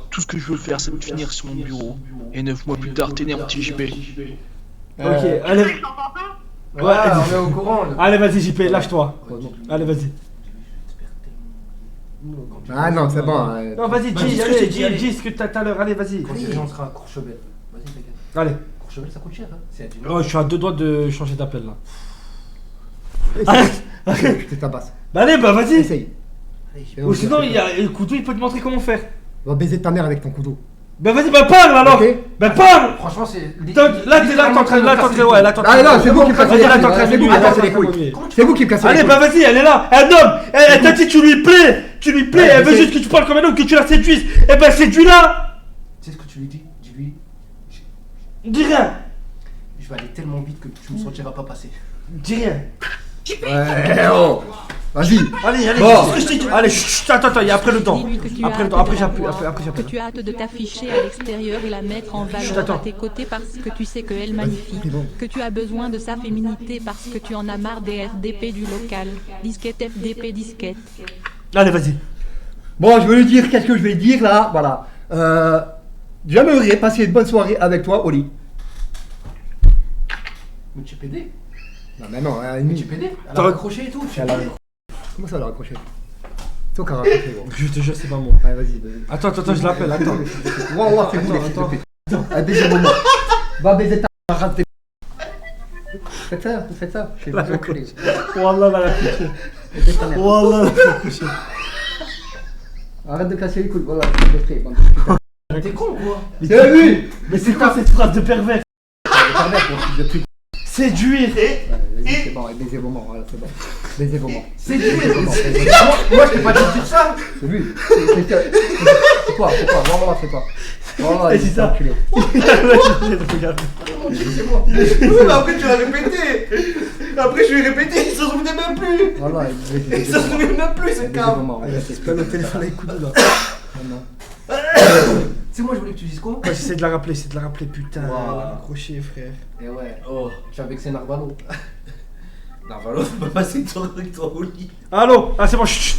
Tout ce que je veux faire, c'est de finir sur mon bureau. Et 9 mois plus tard, t'es né mon petit JP. Ok, allez. Ouais, on est au courant. là. Allez, vas-y, JP, lâche-toi. Allez, vas-y. Ah non, c'est bon. Non, vas-y, Bah, dis dis, ce que allez, je t'ai dit, allez. dis ce que t'as tout à l'heure. Allez, vas-y. Quand on sera à Courchevel. Vas-y, les gars. Allez. Courchevel, ça coûte cher, hein? C'est à 10 Oh, je suis à 2 doigts de changer d'appel là. Je te tabasse. Bah allez, bah vas-y. Essaye. Ou sinon, il y a le couteau, il peut te montrer comment faire. Va baiser ta mère avec ton couteau. Bah vas-y, bah parle alors. Ok. Bah parle. Franchement, c'est. Là, t'es en train de. Ouais, là, t'es en train Ah non, c'est vous qui me cassez Vas-y, les là, t'es en couilles. train de C'est vous qui me cassez les couilles. C'est vous qui me cassez les Allez, couilles. bah vas-y, elle est là. Un homme. Elle t'a dit, tu lui plais. Ouais, Elle veut je sais. juste que tu parles comme un homme, que tu la séduises. Eh ben, séduis-la. Tu sais ce que tu lui dis? Dis-lui. Dis rien. Je vais aller tellement vite que tu me sentiras pas passer. Dis rien. Ouais, oh. Vas-y. Allez, Bon. c'est ce que je t'ai dit. Allez, chut, attends, il y a après le temps. Dis-lui que tu as Après le hâte temps, après de la j'appuie, voir, après que j'appuie. tu as hâte de t'afficher à l'extérieur et la mettre en Chut, valeur attends. à tes côtés parce que tu sais qu'elle est magnifique, que tu as besoin de sa féminité parce que tu en as marre des FDP du local. Disquette FDP disquette. Allez, vas-y. Bon, je vais lui dire qu'est-ce que je vais dire là. Voilà. J'aimerais passer une bonne soirée avec toi au lit. Mais tu es pédé? Non, mais non, Mais tu es pédé? Elle a raccroché et tout. Tu es pédé? Comment ça, elle a raccroché? C'est toi qui as raccroché, gros. Je te jure, c'est pas moi. Allez, vas-y. Attends, je l'appelle, attends. Ouah, fais vous les fils de pute. Allez, baiser mon mec. Va baiser ta race de. Faites ça. Je vais vous enculer. Wallah, la coucher. Baise ta mère. Wallah, la coucher. Arrête de casser les couilles, voilà, je vais te faire, bande de putain. T'es con ou quoi? C'est lui! Mais c'est quoi cette phrase de pervers? Pervers, mon fils de pute. Séduire. Vas-y, c'est bon, baiser vos morts, voilà, c'est bon. Baiser vos morts. C'est lui! C'est Moi, je t'ai pas dit de dire ça! C'est lui. C'est quoi? Voilà, c'est quoi? Voilà, C'est ça. enculé. C'est moi. Oui, mais après, tu l'as répété! Après, je lui ai répété, il se souvenait même plus! Voilà, Il se souvient même plus, ce cas! C'est pas le téléphone avec Koudou là. Tu sais, moi, je voulais que tu dises quoi? Moi, j'essaie de la rappeler, putain. Wow. Elle a accroché, frère. Eh ouais, oh, je suis avec ces Narvalo. Narvalo, faut pas passer ton truc au lit. Allô? Ah, c'est bon, chut.